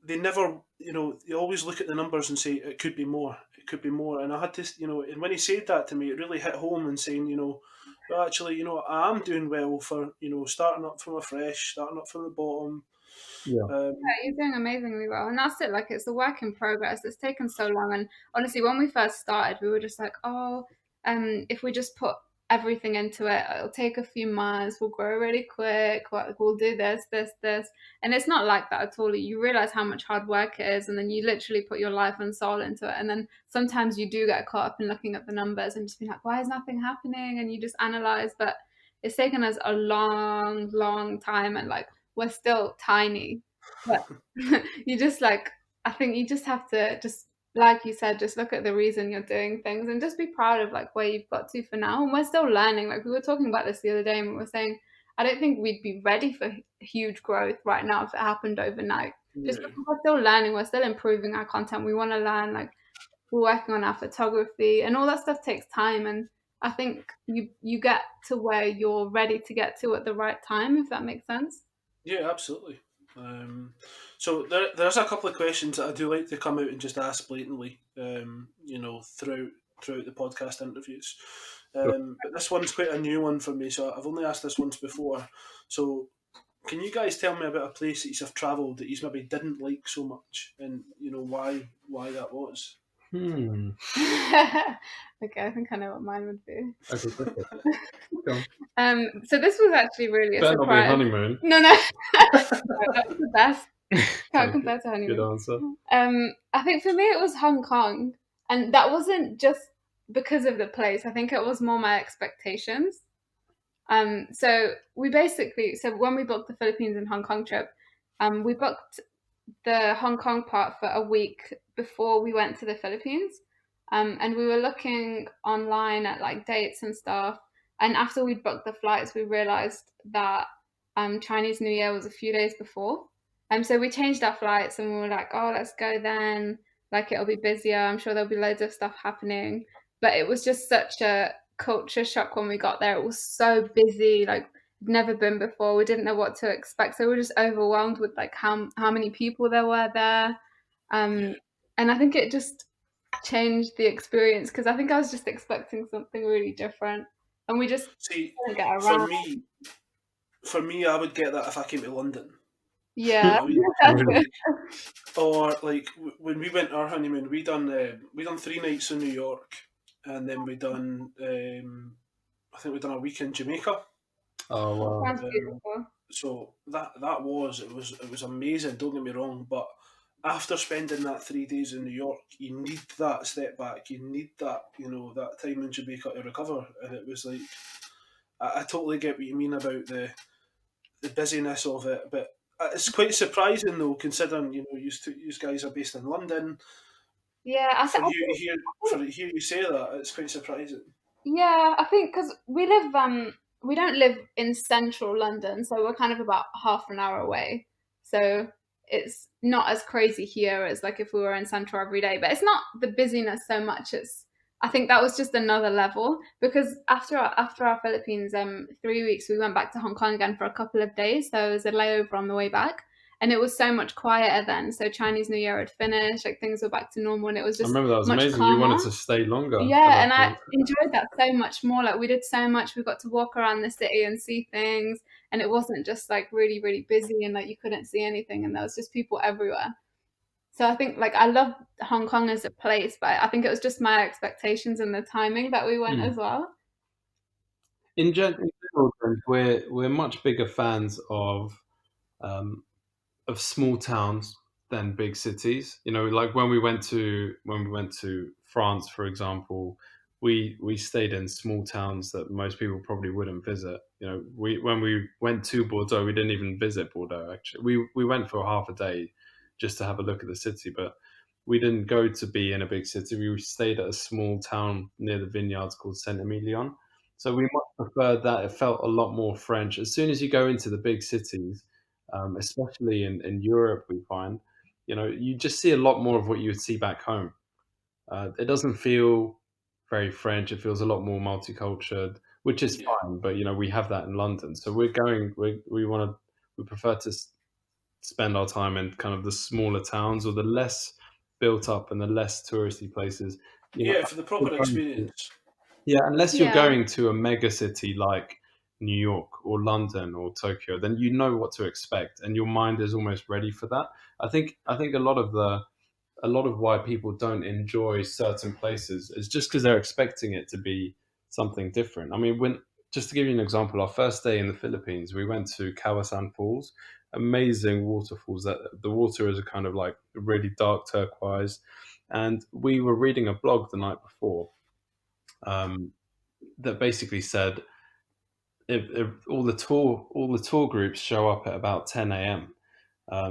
they never, they always look at the numbers and say it could be more, it could be more. And I had to, and when he said that to me, it really hit home and saying, well, actually, I am doing well for starting up from afresh, starting up from the bottom. Yeah. You're doing amazingly well, and that's it. Like, it's a work in progress. It's taken so long, and honestly, when we first started, we were just like, oh, if we just put everything into it, it'll take a few months. We'll grow really quick. We'll do this, this, this, and it's not like that at all. You realize how much hard work it is, and then you literally put your life and soul into it. And then sometimes you do get caught up in looking at the numbers and just be like, why is nothing happening? And you just analyze, but it's taken us a long, long time, and like we're still tiny. But you just like, I think you just have to just, like you said, just look at the reason you're doing things and just be proud of like where you've got to for now. And we're still learning. Like we were talking about this the other day, and we were saying, I don't think we'd be ready for huge growth right now if it happened overnight. Just because we're still learning, we're still improving our content. We want to learn, like we're working on our photography, and all that stuff takes time. And I think you get to where you're ready to get to at the right time, if that makes sense. Yeah, absolutely. So there's a couple of questions that I do like to come out and just ask blatantly, throughout the podcast interviews. But this one's quite a new one for me, so I've only asked this once before. So can you guys tell me about a place that you have travelled that you maybe didn't like so much, and why that was? Hmm. Okay, I think I know what mine would be. Okay, go So this was actually really a Better not be surprise. honeymoon. No, that's the best. Can't compare to honeymoon. Good answer. I think for me it was Hong Kong, and that wasn't just because of the place. I think it was more my expectations. So when we booked the Philippines and Hong Kong trip, we booked the Hong Kong part for a week before we went to the Philippines. And we were looking online at like dates and stuff. And after we'd booked the flights, we realized that Chinese New Year was a few days before. So we changed our flights and we were like, oh, let's go then. Like it'll be busier. I'm sure there'll be loads of stuff happening. But it was just such a culture shock when we got there. It was so busy. Like never been before. We didn't know what to expect, so we were just overwhelmed with like how many people there were there, and I think it just changed the experience because I think I was just expecting something really different, and we just didn't get around. For me, I would get that if I came to London. Yeah, or like when we went our honeymoon, we done 3 nights in New York, and then we done I think we done a week in Jamaica. Oh wow! So that was it was amazing. Don't get me wrong, but after spending that 3 days in New York, you need that step back. You need that that time in Jamaica to recover. And it was like I totally get what you mean about the busyness of it, but it's quite surprising though, considering you guys are based in London. Yeah, for you hear you say that, it's quite surprising. Yeah, I think because we don't live in central London, so we're kind of about half an hour away. So it's not as crazy here as like if we were in central every day. But it's not the busyness so much. I think that was just another level because after our Philippines 3 weeks, we went back to Hong Kong again for a couple of days. So it was a layover on the way back. And it was so much quieter then. So Chinese New Year had finished, like things were back to normal, and it was just. I remember that was amazing. Calmer. You wanted to stay longer. Yeah, and I enjoyed that so much more. Like we did so much. We got to walk around the city and see things, and it wasn't just like really, really busy and like you couldn't see anything, and there was just people everywhere. So I think like I love Hong Kong as a place, but I think it was just my expectations and the timing that we went as well. In general, we're much bigger fans of small towns than big cities. Like when we went to France, for example, we stayed in small towns that most people probably wouldn't visit. When we went to Bordeaux, we didn't even visit Bordeaux. Actually, we went for half a day just to have a look at the city, but we didn't go to be in a big city. We stayed at a small town near the vineyards called Saint-Emilion. So we much preferred that. It felt a lot more French. As soon as you go into the big cities, especially in Europe, we find, you just see a lot more of what you would see back home. It doesn't feel very French. It feels a lot more multicultural, which is fine. But we have that in London, so we prefer to spend our time in kind of the smaller towns or the less built up and the less touristy places. For the proper experience. Unless you're going to a mega city like New York or London or Tokyo, then you know what to expect, and your mind is almost ready for that. I think a lot of why people don't enjoy certain places is just because they're expecting it to be something different. I mean, when just to give you an example, our first day in the Philippines, we went to Kawasan Falls, amazing waterfalls. That the water is a kind of like really dark turquoise, and we were reading a blog the night before um, that basically said if all the tour groups show up at about 10 a.m.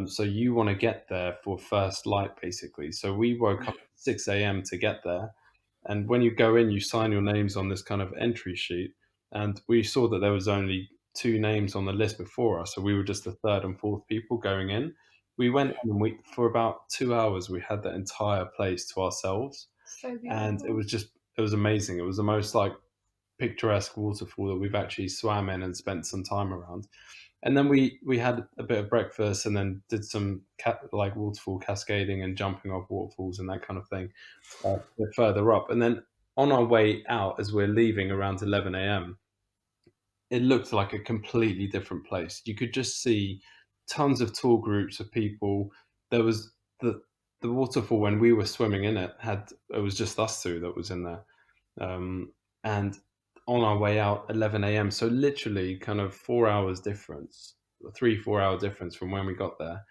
So you want to get there for first light, basically. So we woke up at 6 a.m. to get there. And when you go in, you sign your names on this kind of entry sheet. And we saw that there was only two names on the list before us. So we were just the third and fourth people going in. We went in and for about 2 hours, we had the entire place to ourselves. So And beautiful. it was amazing. It was the most like picturesque waterfall that we've actually swam in and spent some time around. And then we had a bit of breakfast and then did some like waterfall cascading and jumping off waterfalls and that kind of thing a bit further up. And then on our way out, as we're leaving around 11 a.m., it looked like a completely different place. You could just see tons of tour groups of people. There was the waterfall when we were swimming in it was just us two that was in there, and on our way out 11 a.m. So literally kind of 4 hours difference, 3 4 hour difference from when we got there.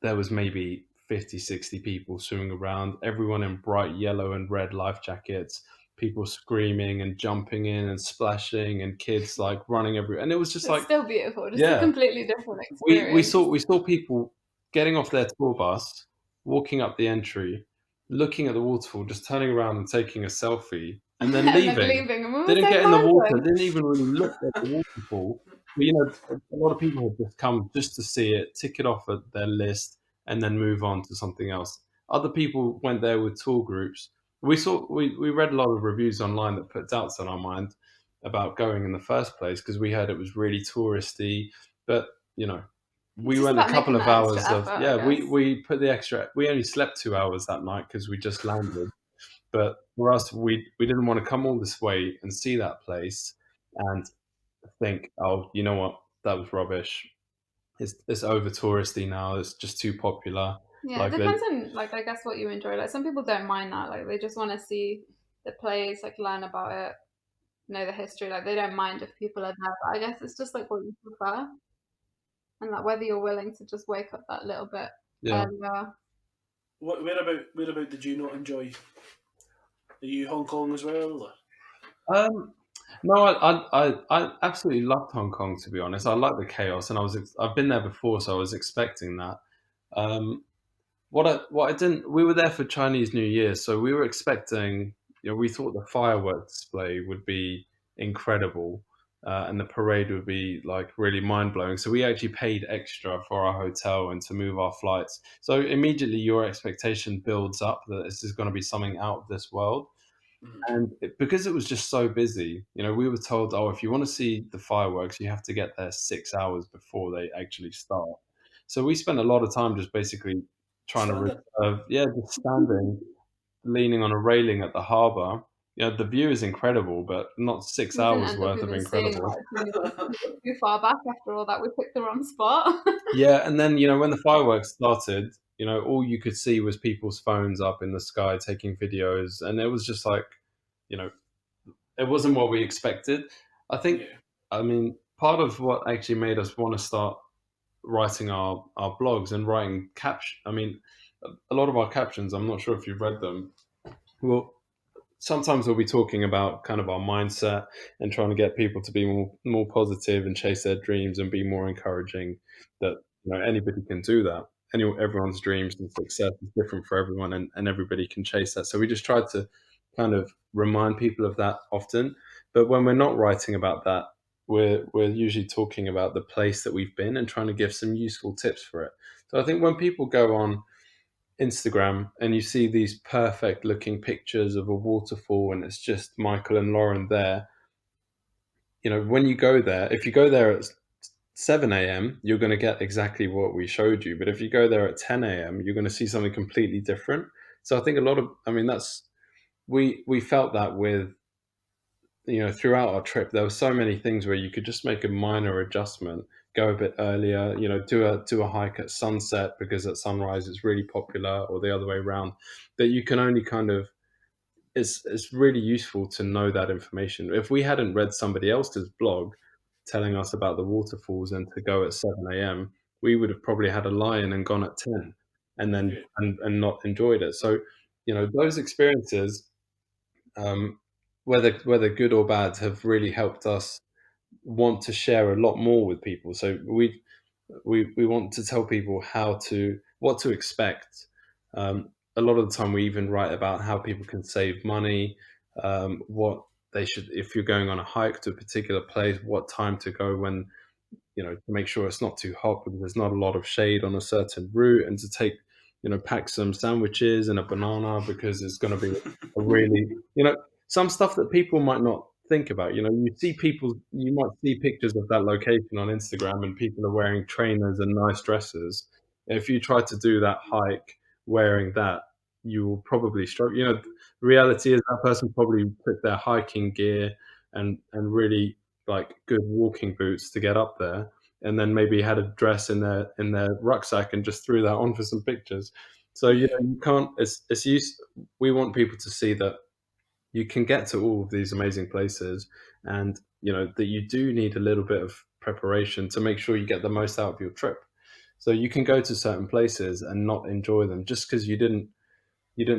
There was maybe 50 60 people swimming around, everyone in bright yellow and red life jackets, people screaming and jumping in and splashing, and kids like running everywhere. And it was just It's like, still beautiful, just a yeah, completely different we experience. we saw people getting off their tour bus, walking up the entry, looking at the waterfall, just turning around and taking a selfie, and then And then leaving. leaving, and we were Didn't so get in the water. mindful. Didn't even really look at the waterfall. But, a lot of people had just come just to see it, tick it off at their list, and then move on to something else. Other people went there with tour groups. We read a lot of reviews online that put doubts on our mind about going in the first place because we heard it was really touristy. But It's we just went a about couple making of that extra hours effort, of I guess. we put the extra. We only slept 2 hours that night because we just landed. But for us, we didn't want to come all this way and see that place and think, oh, you know what, that was rubbish. It's over touristy now. It's just too popular. Yeah, it Like, depends on, like, I guess what you enjoy. Like, some people don't mind that. Like, they just want to see the place, like, learn about it, know the history. Like, they don't mind if people are there. But I guess it's just like what you prefer, and like whether you're willing to just wake up that little bit yeah. earlier. Whereabout did you not enjoy? Are you Hong Kong as well? Or? Um, no, I absolutely loved Hong Kong. To be honest, I like the chaos, and I've been there before, so I was expecting that. Um, what I didn't we were there for Chinese New Year, so we were expecting, we thought the fireworks display would be incredible, and the parade would be like really mind blowing. So we actually paid extra for our hotel and to move our flights. So immediately your expectation builds up that this is going to be something out of this world. And because it was just so busy, we were told, oh, if you want to see the fireworks, you have to get there 6 hours before they actually start. So we spent a lot of time just basically trying to Standard. reserve, yeah, just standing, leaning on a railing at the harbour. The view is incredible, but not six We didn't hours end up worth of even seeing incredible. too far back after all that. We picked the wrong spot. Yeah, and then when the fireworks started, all you could see was people's phones up in the sky taking videos, and it was just like, you know, it wasn't what we expected. I think, Yeah. I mean, part of what actually made us want to start writing our blogs and writing caption. I mean, a lot of our captions, I'm not sure if you've read them. Well, sometimes we'll be talking about kind of our mindset and trying to get people to be more positive and chase their dreams and be more encouraging that anybody can do that. Everyone's dreams and success is different for everyone, and everybody can chase that. So we just try to kind of remind people of that often. But when we're not writing about that, we're usually talking about the place that we've been and trying to give some useful tips for it. So I think when people go on Instagram and you see these perfect looking pictures of a waterfall and it's just Michael and Lauren there, when you go there, if you go there at 7 a.m., you're going to get exactly what we showed you. But if you go there at 10 a.m., you're going to see something completely different. So I think I mean, we felt that with throughout our trip, there were so many things where you could just make a minor adjustment, go a bit earlier, do a hike at sunset because at sunrise it's really popular, or the other way around. That you can only kind of it's really useful to know that information. If we hadn't read somebody else's blog telling us about the waterfalls and to go at 7 a.m., we would have probably had a lion and gone at 10, and then and not enjoyed it. So, those experiences, um, whether good or bad, have really helped us want to share a lot more with people. So we want to tell people what to expect. A lot of the time, we even write about how people can save money, what they should, if you're going on a hike to a particular place, what time to go when, to make sure it's not too hot because there's not a lot of shade on a certain route, and to take, pack some sandwiches and a banana because it's going to be a really, some stuff that people might not think about. You might see pictures of that location on Instagram and people are wearing trainers and nice dresses. If you try to do that hike wearing that, you will probably struggle. The reality is that person probably took their hiking gear and really like good walking boots to get up there, and then maybe had a dress in their rucksack and just threw that on for some pictures. So you can't. It's use. We want people to see that you can get to all of these amazing places, and that you do need a little bit of preparation to make sure you get the most out of your trip. So you can go to certain places and not enjoy them just because you didn't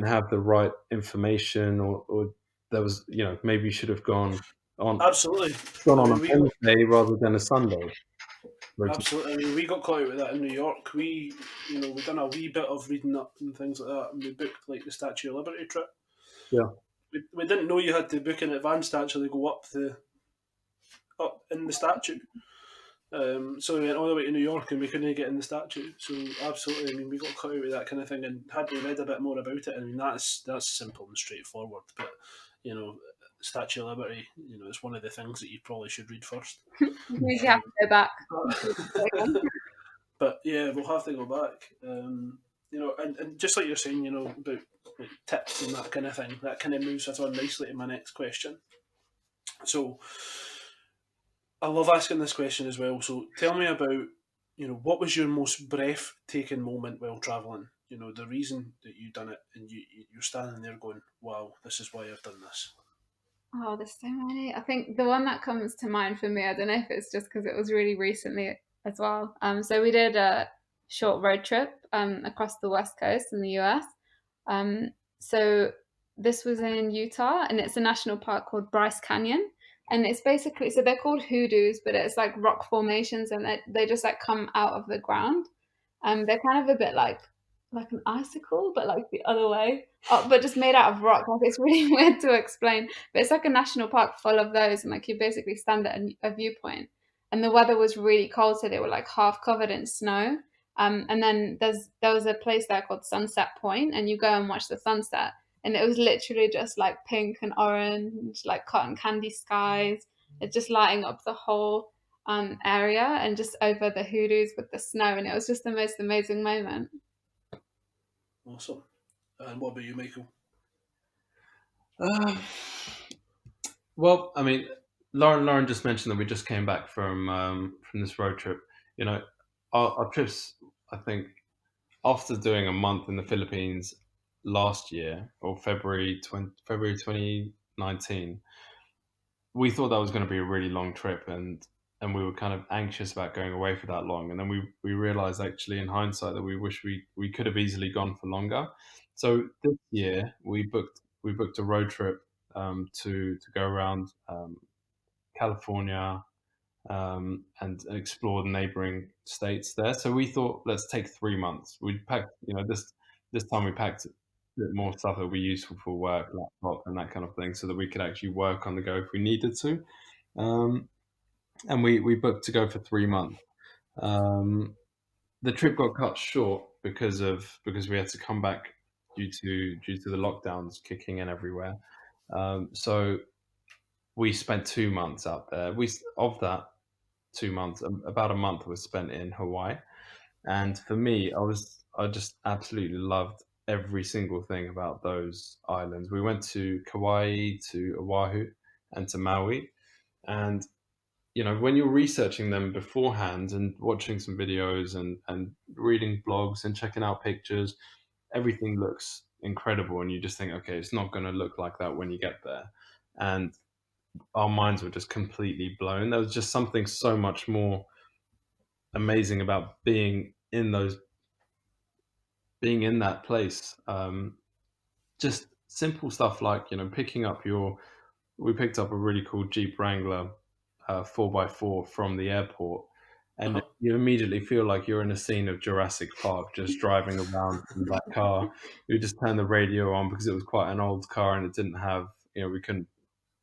have the right information, or there was, maybe you should have gone on Absolutely. on a Wednesday rather than a Sunday. Absolutely. I mean, we got caught out with that in New York. We done a wee bit of reading up and things like that, and we booked like the Statue of Liberty trip. Yeah. We didn't know you had to book in advance to actually go up in the statue. So we went all the way to New York and we couldn't get in the statue. So absolutely, I mean, we got caught out with that kind of thing. And had we read a bit more about it, I mean, that's simple and straightforward. But Statue of Liberty, it's one of the things that you probably should read first. We have to go back. But yeah, we'll have to go back. And just like you're saying, about like, tips and that kind of thing, that kind of moves us on nicely to my next question. So I love asking this question as well. So tell me about, what was your most breathtaking moment while traveling? The reason that you done it, and you're standing there going, "Wow, this is why I've done this." Oh, there's so many. I think the one that comes to mind for me, I don't know if it's just because it was really recently as well. So we did a short road trip across the West Coast in the US. So this was in Utah, and it's a national park called Bryce Canyon. And it's basically, so they're called hoodoos, but it's like rock formations, and they just like come out of the ground. They're kind of a bit like an icicle, but like the other way, but just made out of rock. Like it's really weird to explain, but it's like a national park full of those, and like you basically stand at a viewpoint. And the weather was really cold, so they were like half covered in snow. And then there was a place there called Sunset Point, and you go and watch the sunset, and it was literally just like pink and orange, like cotton candy skies. It's just lighting up the whole area, and just over the hoodoos with the snow, and it was just the most amazing moment. Awesome. And what about you, Michael? Well, I mean, Lauren just mentioned that we just came back from this road trip. Our trips, I think, after doing a month in the Philippines last year, or February 2019, we thought that was going to be a really long trip, and we were kind of anxious about going away for that long. And then we realized, actually, in hindsight, that we wish we could have easily gone for longer. So this year we booked a road trip to go around California, and explore the neighboring states there. So we thought, let's take 3 months. We packed, this time we packed a bit more stuff that would be useful for work, laptop, and that kind of thing, so that we could actually work on the go if we needed to. Um, and we booked to go for 3 months. The trip got cut short because we had to come back due to the lockdowns kicking in everywhere. So we spent 2 months out there. Of that 2 months, about a month was spent in Hawaii. And for me, I just absolutely loved every single thing about those islands. We went to Kauai, to Oahu, and to Maui. And when you're researching them beforehand and watching some videos and reading blogs and checking out pictures, everything looks incredible, and you just think, okay, it's not going to look like that when you get there. And our minds were just completely blown. There was just something so much more amazing about being in that place. Just simple stuff like we picked up a really cool Jeep Wrangler 4x4 from the airport, and you immediately feel like you're in a scene of Jurassic Park, just driving around in that car. We just turned the radio on because it was quite an old car and it didn't have, we couldn't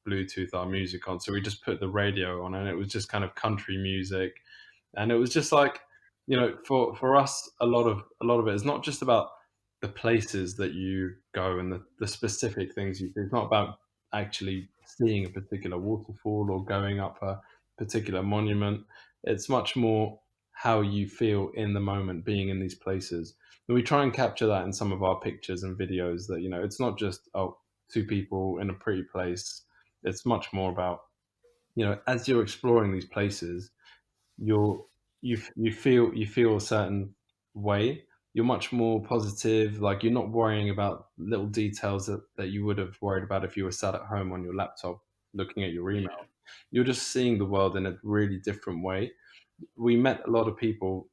Bluetooth our music on, so we just put the radio on, and it was just kind of country music, and it was just like, for us, a lot of it is not just about the places that you go and the specific things you do. It's not about actually seeing a particular waterfall or going up a particular monument. It's much more how you feel in the moment being in these places. And we try and capture that in some of our pictures and videos, that it's not just two people in a pretty place. It's much more about, as you're exploring these places, you feel a certain way. You're much more positive. Like, you're not worrying about little details that you would have worried about if you were sat at home on your laptop looking at your email. You're just seeing the world in a really different way. We met a lot of people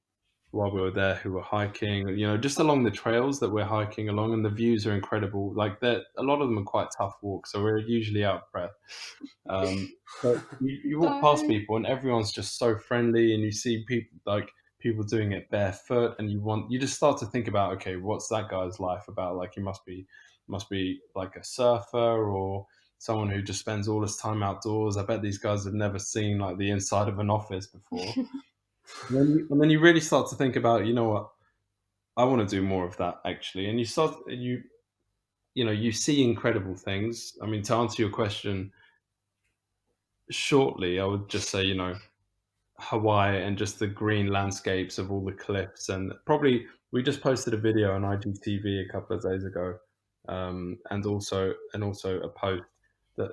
while we were there who were hiking, just along the trails that we're hiking along, and the views are incredible. Like, a lot of them are quite tough walks, so we're usually out of breath. But you walk past people and everyone's just so friendly, and you see people doing it barefoot, and you just start to think about, okay, what's that guy's life about? Like, he must be like a surfer or someone who just spends all his time outdoors. I bet these guys have never seen like the inside of an office before. And then you really start to think about, what, I want to do more of that actually. And you see incredible things. I mean, to answer your question shortly, I would just say, Hawaii and just the green landscapes of all the cliffs. And probably we just posted a video on IGTV a couple of days ago, and also a post that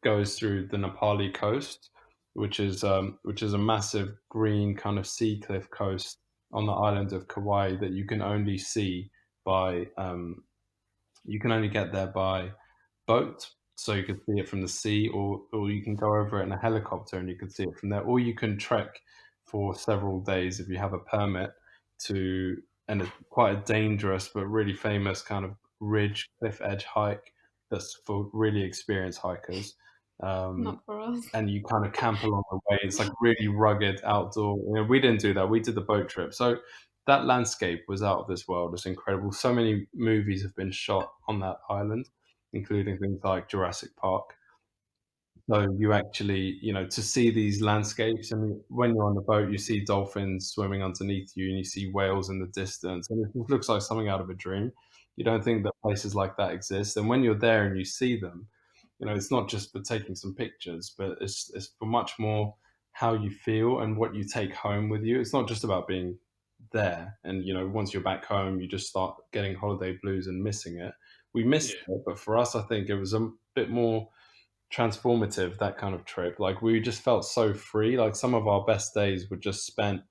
goes through the Nepali coast, which is a massive green kind of sea cliff coast on the island of Kauai that you can only see by you can only get there by boat, so you can see it from the sea, or you can go over it in a helicopter and you can see it from there, or you can trek for several days if you have a permit to, and it's quite a dangerous but really famous kind of ridge cliff edge hike that's for really experienced hikers. Not for us. And you kind of camp along the way. It's like really rugged outdoor. We didn't do that. We did the boat trip. So that landscape was out of this world. It's incredible. So many movies have been shot on that island, including things like Jurassic Park. So you actually, to see these landscapes, and when you're on the boat, you see dolphins swimming underneath you, and you see whales in the distance, and it just looks like something out of a dream. You don't think that places like that exist, and when you're there and you see them, it's not just for taking some pictures, but it's for much more how you feel and what you take home with you. It's not just about being there, and once you're back home, you just start getting holiday blues and missing it. We missed it, but for us, I think it was a bit more transformative, that kind of trip. Like, we just felt so free. Like, some of our best days were just spent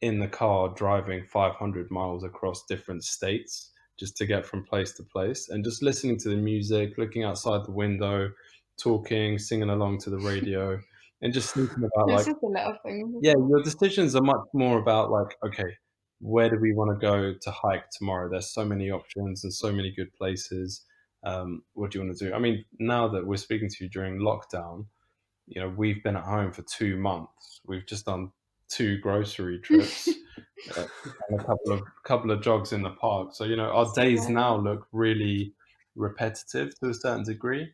in the car driving 500 miles across different states just to get from place to place, and just listening to the music, looking outside the window, talking, singing along to the radio, and just thinking about It's like, just a little thing. yeah, your decisions are much more about like, okay, where do we want to go to hike tomorrow? There's so many options and so many good places. What do you want to do? I mean, now that we're speaking to you during lockdown, we've been at home for 2 months. We've just done 2 grocery trips, and a couple of jogs in the park. So our days now look really repetitive to a certain degree.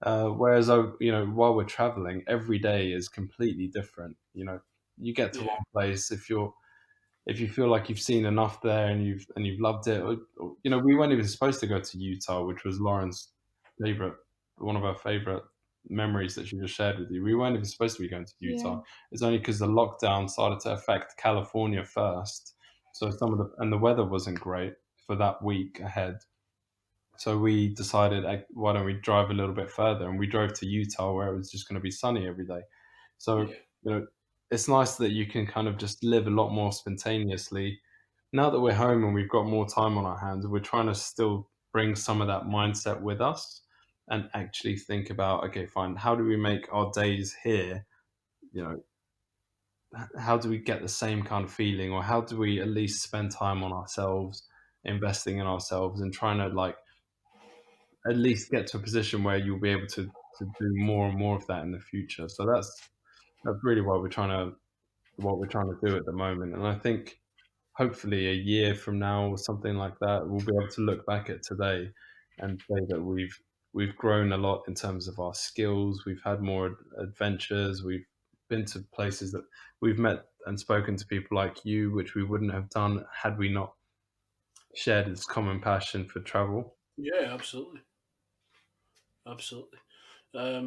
Whereas while we're traveling, every day is completely different. You get to one place, if you feel like you've seen enough there and you've loved it. We weren't even supposed to go to Utah, which was Lauren's one of her favorite memories that she just shared with you. We weren't even supposed to be going to Utah. It's only because the lockdown started to affect California first, so the weather wasn't great for that week ahead. So we decided, why don't we drive a little bit further? And we drove to Utah, where it was just going to be sunny every day. So, it's nice that you can kind of just live a lot more spontaneously. Now that we're home and we've got more time on our hands, we're trying to still bring some of that mindset with us and actually think about, okay, fine, how do we make our days here, how do we get the same kind of feeling, or how do we at least spend time on ourselves, investing in ourselves, and trying to at least get to a position where you'll be able to do more and more of that in the future. So that's really what we're trying to do at the moment. And I think hopefully a year from now or something like that, we'll be able to look back at today and say that we've grown a lot in terms of our skills. We've had more adventures. We've been to places that we've met and spoken to people like you, which we wouldn't have done had we not shared this common passion for travel. Yeah, absolutely. I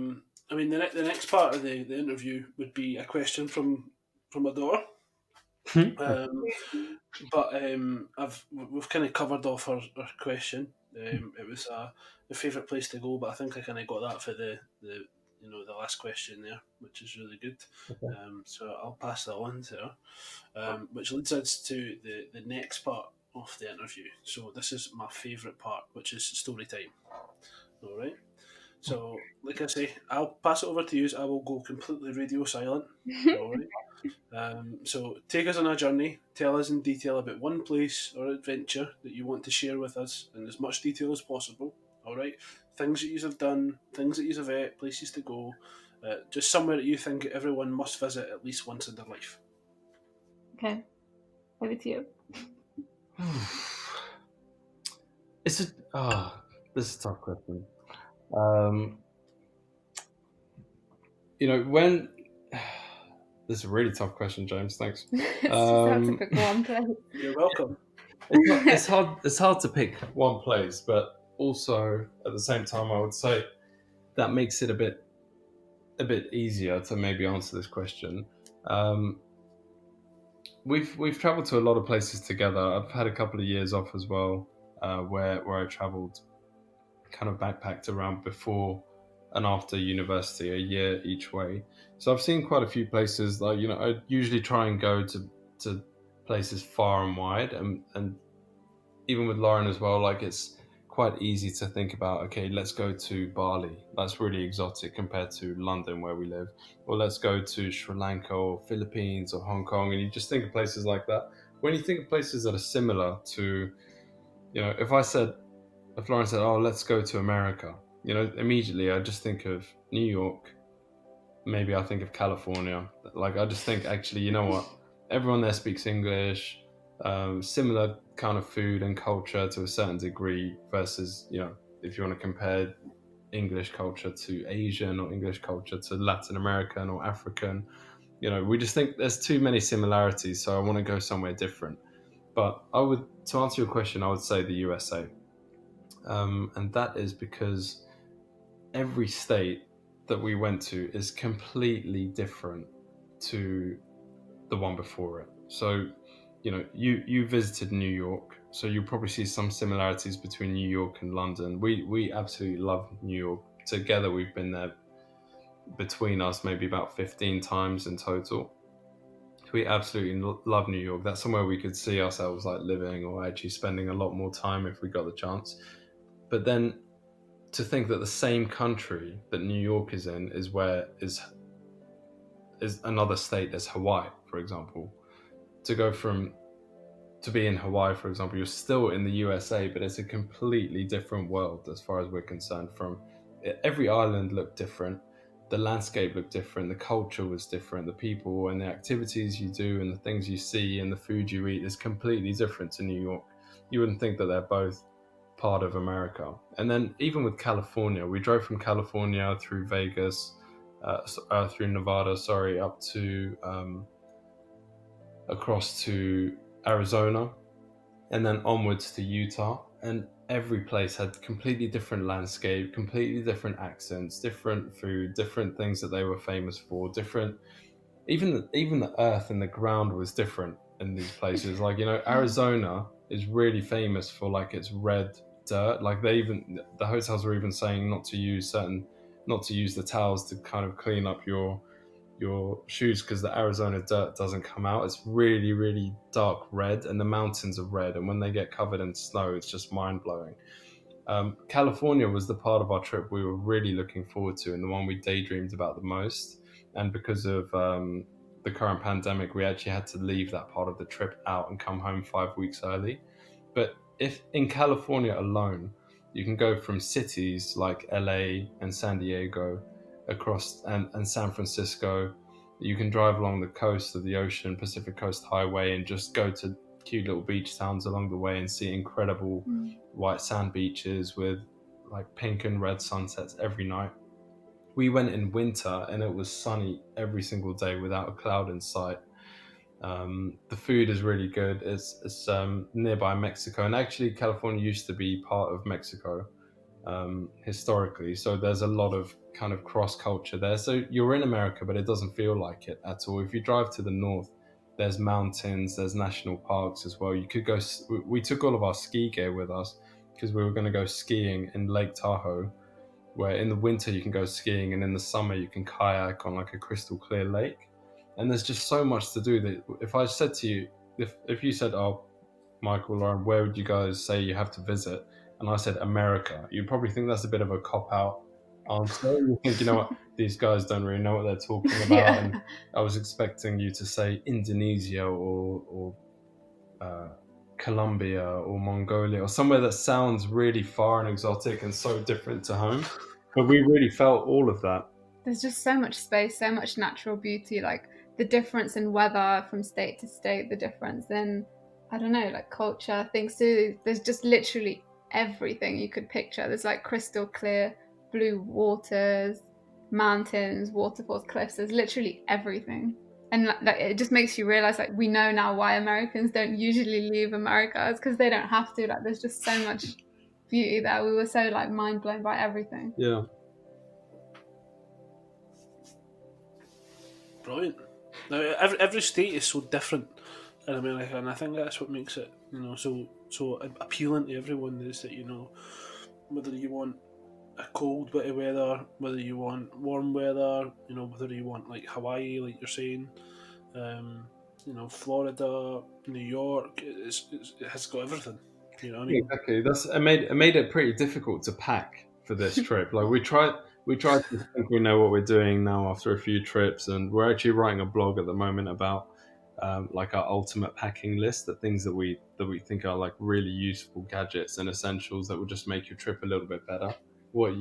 mean, the next part of the interview would be a question from a daughter. We've kind of covered off her question. It was the favourite place to go, but I think I kind of got that for the last question there, which is really good. Okay. So I'll pass that on to her, which leads us to the next part of the interview. So this is my favourite part, which is story time. All right. So, like I say, I'll pass it over to you. I will go completely radio silent. All right. So, take us on a journey. Tell us in detail about one place or adventure that you want to share with us in as much detail as possible. All right. Things that you have done, things that you have ate, places to go. Just somewhere that you think everyone must visit at least once in their life. Okay. Over to you. This is a tough question. When this is a really tough question, James. Thanks. That's a big one. You're welcome. It's hard. It's hard to pick one place, but also at the same time, I would say that makes it a bit easier to maybe answer this question. We've traveled to a lot of places together. I've had a couple of years off as well, where I traveled, kind of backpacked around before and after university, a year each way. So I've seen quite a few places. I usually try and go to places far and wide, and even with Lauren as well, it's quite easy to think about, okay, let's go to Bali. That's really exotic compared to London where we live. Or let's go to Sri Lanka or Philippines or Hong Kong. And you just think of places like that. When you think of places that are similar to, if Lauren said, oh, let's go to America, immediately I just think of New York. Maybe I think of California. I just think, actually, you know what? Everyone there speaks English. Similar kind of food and culture to a certain degree versus, if you want to compare English culture to Asian or English culture to Latin American or African, we just think there's too many similarities. So I want to go somewhere different. But to answer your question, I would say the USA. And that is because every state that we went to is completely different to the one before it. So, you visited New York, so you'll probably see some similarities between New York and London. We absolutely love New York. Together, we've been there between us maybe about 15 times in total. We absolutely love New York. That's somewhere we could see ourselves living or actually spending a lot more time if we got the chance. But then to think that the same country that New York is in is another state as Hawaii, for example. To be in Hawaii, for example, you're still in the USA, but it's a completely different world as far as we're concerned. Every island looked different, the landscape looked different, the culture was different, the people and the activities you do and the things you see and the food you eat is completely different to New York. You wouldn't think that they're both part of America. And then even with California, we drove from California through Vegas, through Nevada, up to across to Arizona, and then onwards to Utah. And every place had completely different landscape, completely different accents, different food, different things that they were famous for, different. Even the earth and the ground was different in these places. Arizona is really famous for its red dirt. Like the hotels were even saying not to use the towels to kind of clean up your shoes because the Arizona dirt doesn't come out. It's really, really dark red, and the mountains are red. And when they get covered in snow, it's just mind blowing. California was the part of our trip we were really looking forward to, and the one we daydreamed about the most. And because of the current pandemic, we actually had to leave that part of the trip out and come home 5 weeks early. But if in California alone, you can go from cities like LA and San Diego across and San Francisco. You can drive along the coast of the ocean, Pacific Coast Highway, and just go to cute little beach towns along the way and see incredible white sand beaches with like pink and red sunsets every night. We went in winter and it was sunny every single day without a cloud in sight. The food is really good. It's nearby Mexico, and actually California used to be part of Mexico historically. So there's a lot of kind of cross culture there. So you're in America, but it doesn't feel like it at all. If you drive to the north, there's mountains, there's national parks as well. You could go. We took all of our ski gear with us because we were going to go skiing in Lake Tahoe, where in the winter you can go skiing, and in the summer you can kayak on like a crystal clear lake. And there's just so much to do that if I said to you, if you said, "Oh, Michael, Lauren, where would you guys say you have to visit?" and I said America, you'd probably think that's a bit of a cop-out answer. You think, you know what, these guys don't really know what they're talking about. Yeah. And I was expecting you to say Indonesia or Colombia or Mongolia or somewhere that sounds really far and exotic and so different to home. But we really felt all of that. There's just so much space, so much natural beauty, like the difference in weather from state to state, the difference in, I don't know, like culture, things too. There's just literally everything you could picture. There's like crystal clear blue waters, mountains, waterfalls, cliffs. There's literally everything. And like, it just makes you realize, like, we know now why Americans don't usually leave America. It's because they don't have to. Like, there's just so much beauty there. We were so like mind blown by everything. Yeah. Brilliant. Now, every state is so different in America, and I think that's what makes it, so appealing to everyone. Is that, whether you want a cold bit of weather, whether you want warm weather, whether you want like Hawaii, like you're saying, Florida, New York, it has got everything. You know what I mean? Exactly. It made it pretty difficult to pack for this trip. Like we tried to think we know what we're doing now after a few trips, and we're actually writing a blog at the moment about like our ultimate packing list, the things that we think are like really useful gadgets and essentials that will just make your trip a little bit better. What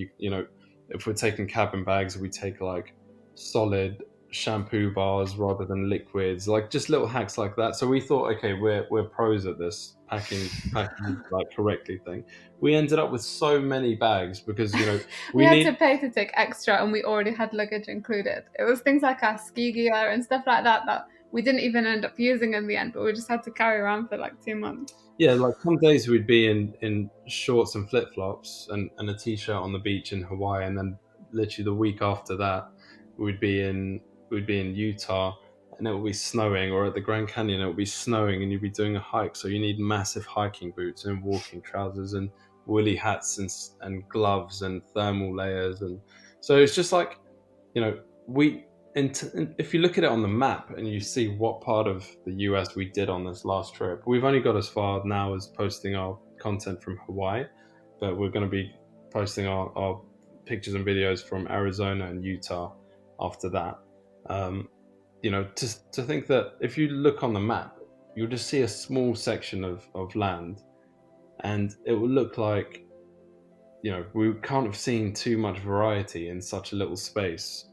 if we're taking cabin bags, we take like solid shampoo bars rather than liquids, like just little hacks like that. So we thought, okay, we're pros at this packing like correctly thing. We ended up with so many bags because we had to pay to take extra, and we already had luggage included. It was things like our ski gear and stuff like that we didn't even end up using in the end, but we just had to carry around for like 2 months. Yeah, like some days we'd be in shorts and flip-flops and a t-shirt on the beach in Hawaii, and then literally the week after that we'd be in Utah and it would be snowing, or at the Grand Canyon it would be snowing and you'd be doing a hike, so you need massive hiking boots and walking trousers and woolly hats and gloves and thermal layers. And so it's just like, if you look at it on the map and you see what part of the US we did on this last trip, we've only got as far now as posting our content from Hawaii, but we're going to be posting our pictures and videos from Arizona and Utah after that. To think that if you look on the map, you'll just see a small section of land, and it will look like, we can't have seen too much variety in such a little space.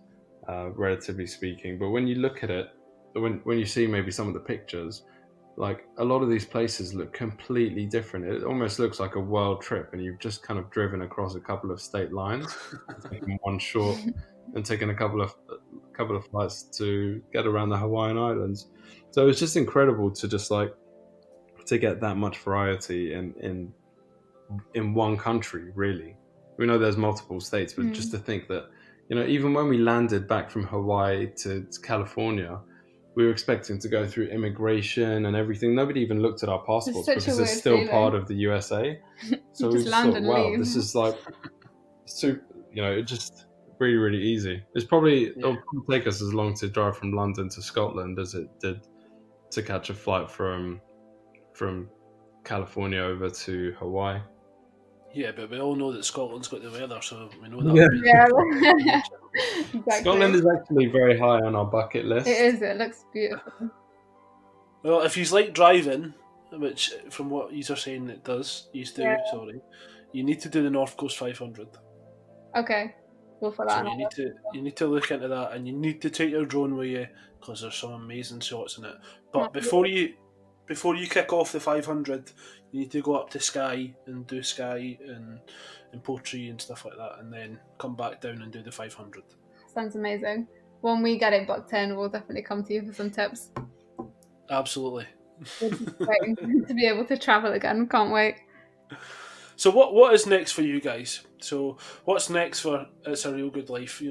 Relatively speaking, but when you look at it, when you see maybe some of the pictures, like a lot of these places look completely different. It almost looks like a world trip, and you've just kind of driven across a couple of state lines, taken one short, and taken a couple of flights to get around the Hawaiian Islands. So it's just incredible to just like to get that much variety in one country. Really, we know there's multiple states, but just to think that. Even when we landed back from Hawaii to California, we were expecting to go through immigration and everything. Nobody even looked at our passports such a because it's weird still feeling. part of the USA. So You we just just land thought, and wow, leave. this is like super, it's just really, really easy. It'll probably take us as long to drive from London to Scotland as it did to catch a flight from California over to Hawaii. Yeah, but we all know that Scotland's got the weather, so we know that would be Exactly. Scotland is actually very high on our bucket list. It is. It looks beautiful. Well, if you like driving, which from what you are saying it does, sorry, you need to do the North Coast 500. Okay, we'll put that. So you need to look into that, and you need to take your drone with you because there's some amazing shots in it. But before you kick off the 500, you need to go up to Skye and do Skye and Portree and stuff like that, and then come back down and do the 500. Sounds amazing. When we get it booked in, we'll definitely come to you for some tips. Absolutely. Waiting to be able to travel again. Can't wait. So what is next for you guys? So what's next for It's a Real Good Life?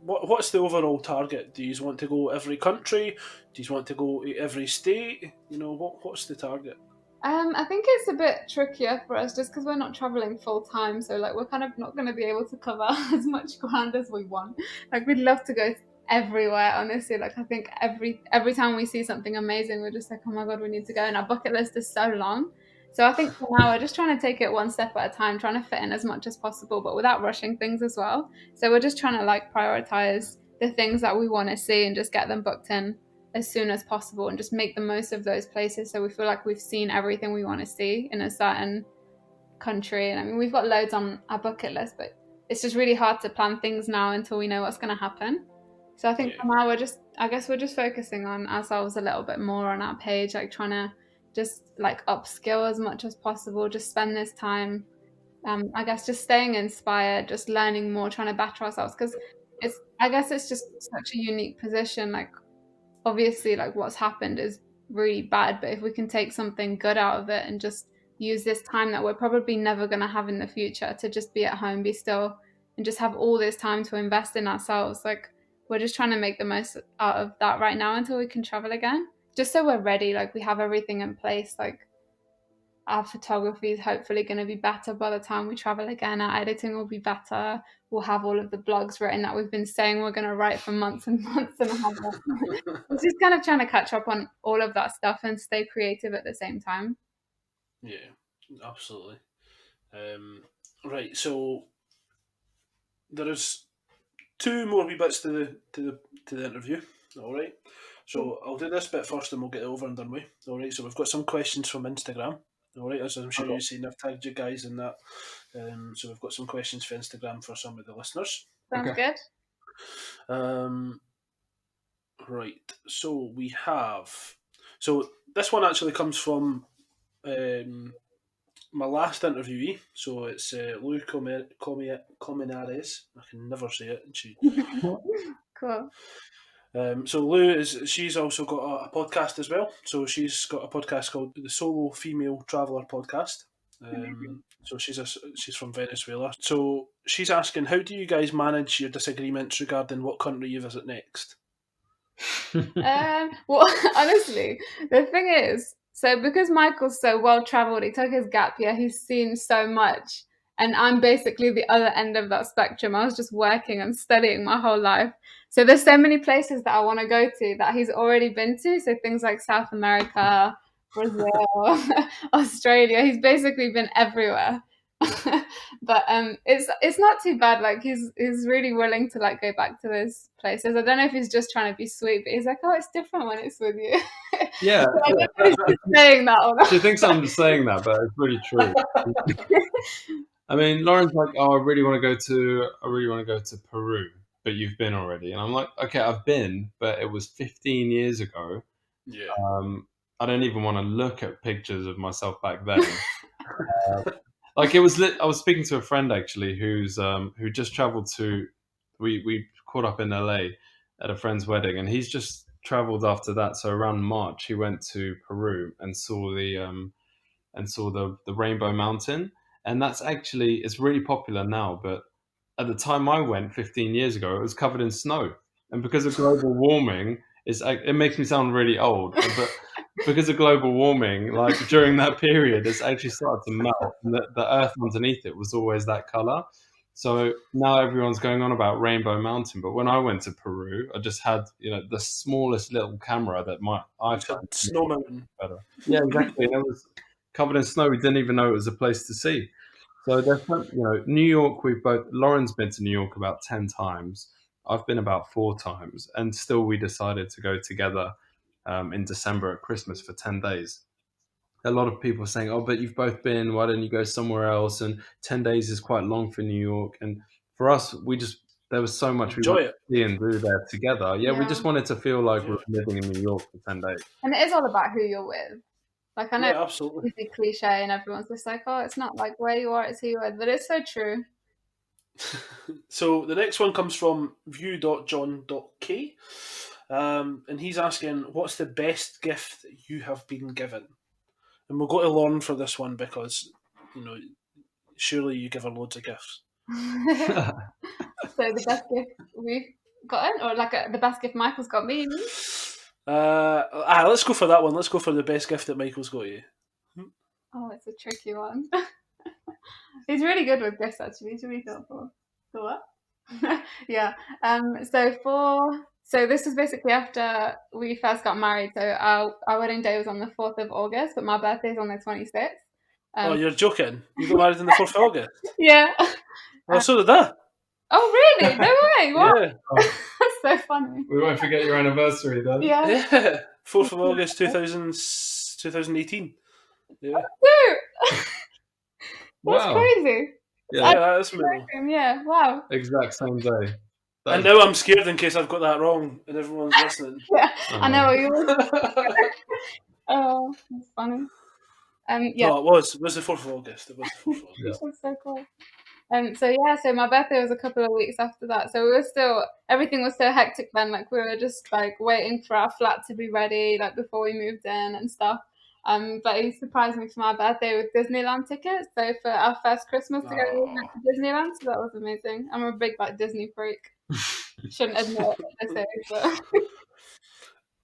What's the overall target? Do you want to go every country? Do you want to go every state? What's the target? I think it's a bit trickier for us just because we're not traveling full time, so like we're kind of not going to be able to cover as much ground as we want. Like we'd love to go everywhere, honestly. Like I think every time we see something amazing, we're just like, oh my god, we need to go. And our bucket list is so long. So I think for now we're just trying to take it one step at a time, trying to fit in as much as possible, but without rushing things as well. So we're just trying to like prioritize the things that we want to see and just get them booked in as soon as possible and just make the most of those places so we feel like we've seen everything we want to see in a certain country. And I mean, we've got loads on our bucket list, but it's just really hard to plan things now until we know what's going to happen. So I think for now we're just focusing on ourselves a little bit more on our page, like trying to just like upskill as much as possible, just spend this time I guess just staying inspired, just learning more, trying to better ourselves, because it's just such a unique position. Like obviously like what's happened is really bad, but if we can take something good out of it and just use this time that we're probably never going to have in the future to just be at home, be still, and just have all this time to invest in ourselves, like we're just trying to make the most out of that right now until we can travel again, just so we're ready, like we have everything in place. Like our photography is hopefully going to be better by the time we travel again. Our editing will be better. We'll have all of the blogs written that we've been saying we're going to write for months and months and we're just kind of trying to catch up on all of that stuff and stay creative at the same time. Yeah, absolutely. Right, so there is 2 more wee bits to the interview. All right, so I'll do this bit first and we'll get it over and done with. All right, so we've got some questions from Instagram. All right, as I'm sure you've seen, I've tagged you guys in that. So we've got some questions for Instagram for some of the listeners. Sounds good. Right, so we have. So this one actually comes from my last interviewee. So it's Lou Cominares. I can never say it. Cool. So Lou she's also got a podcast as well. So she's got a podcast called the Solo Female Traveller Podcast. So she's from Venezuela. So she's asking, how do you guys manage your disagreements regarding what country you visit next? Well, honestly, the thing is, so because Michael's so well traveled, he took his gap year, he's seen so much, and I'm basically the other end of that spectrum. I was just working and studying my whole life. So there's so many places that I want to go to that he's already been to. So things like South America, Brazil, Australia. He's basically been everywhere. But it's not too bad. Like he's really willing to like go back to those places. I don't know if he's just trying to be sweet, but he's like, oh, it's different when it's with you. Yeah, So I don't know if he's just saying that or not. She thinks I'm just saying that, but it's really true. I mean, Lauren's like, oh, I really want to go to Peru, but you've been already, and I'm like, okay, I've been, but it was 15 years ago. Yeah. I don't even want to look at pictures of myself back then. Like it was I was speaking to a friend actually who just traveled to. We caught up in LA at a friend's wedding, and he's just traveled after that. So around March, he went to Peru and saw the Rainbow Mountain, and it's really popular now. But at the time I went 15 years ago, it was covered in snow, and because of global warming, it makes me sound really old, but because of global warming, like during that period, it's actually started to melt, and the earth underneath it was always that color. So now everyone's going on about Rainbow Mountain, but when I went to Peru, I just had the smallest little camera that my iPhone. Snow Mountain. Better. Yeah, exactly. And it was covered in snow. We didn't even know it was a place to see. So there's New York. Lauren's been to New York about 10 times. I've been about 4 times, and still we decided to go together in December at Christmas for 10 days. A lot of people are saying, "Oh, but you've both been. Why don't you go somewhere else?" And 10 days is quite long for New York. And for us, there was so much we wanted to see and do there together. Yeah, we just wanted to feel like we were living in New York for 10 days. And it is all about who you're with. Like, I know absolutely. It's a cliche and everyone's just like, oh, it's not like where you are, it's who you are. But it's so true. So the next one comes from view.john.k. And he's asking, what's the best gift that you have been given? And we'll go to Lauren for this one because, surely you give her loads of gifts. So the best gift we've gotten, or like the best gift Michael's got me? Let's go for that one. Let's go for the best gift that Michael's got you. Oh, it's a tricky one. He's really good with gifts, actually. He's really thoughtful. So what? Yeah. So this was basically after we first got married. So our wedding day was on the 4th of August, but my birthday's on the 26th. Oh, you're joking. You got married on the 4th of August? Yeah. Oh, so did I. Oh, really? No way. What? Yeah. That's so funny. We won't forget your anniversary then. Yeah. 4th of August 2018. Yeah. That's crazy. Yeah, that's mental. Yeah, wow. Exact same day. And now I'm scared in case I've got that wrong and everyone's listening. Yeah, I know what you were. Oh, that's funny. Yeah. No, it was the 4th of August. It was the 4th of August. That's so cool. So my birthday was a couple of weeks after that. So everything was so hectic then. Like we were just like waiting for our flat to be ready, like before we moved in and stuff. But he surprised me for my birthday with Disneyland tickets. So for our first Christmas together, we went to Disneyland. So that was amazing. I'm a big Disney freak. Shouldn't admit it at this age, but.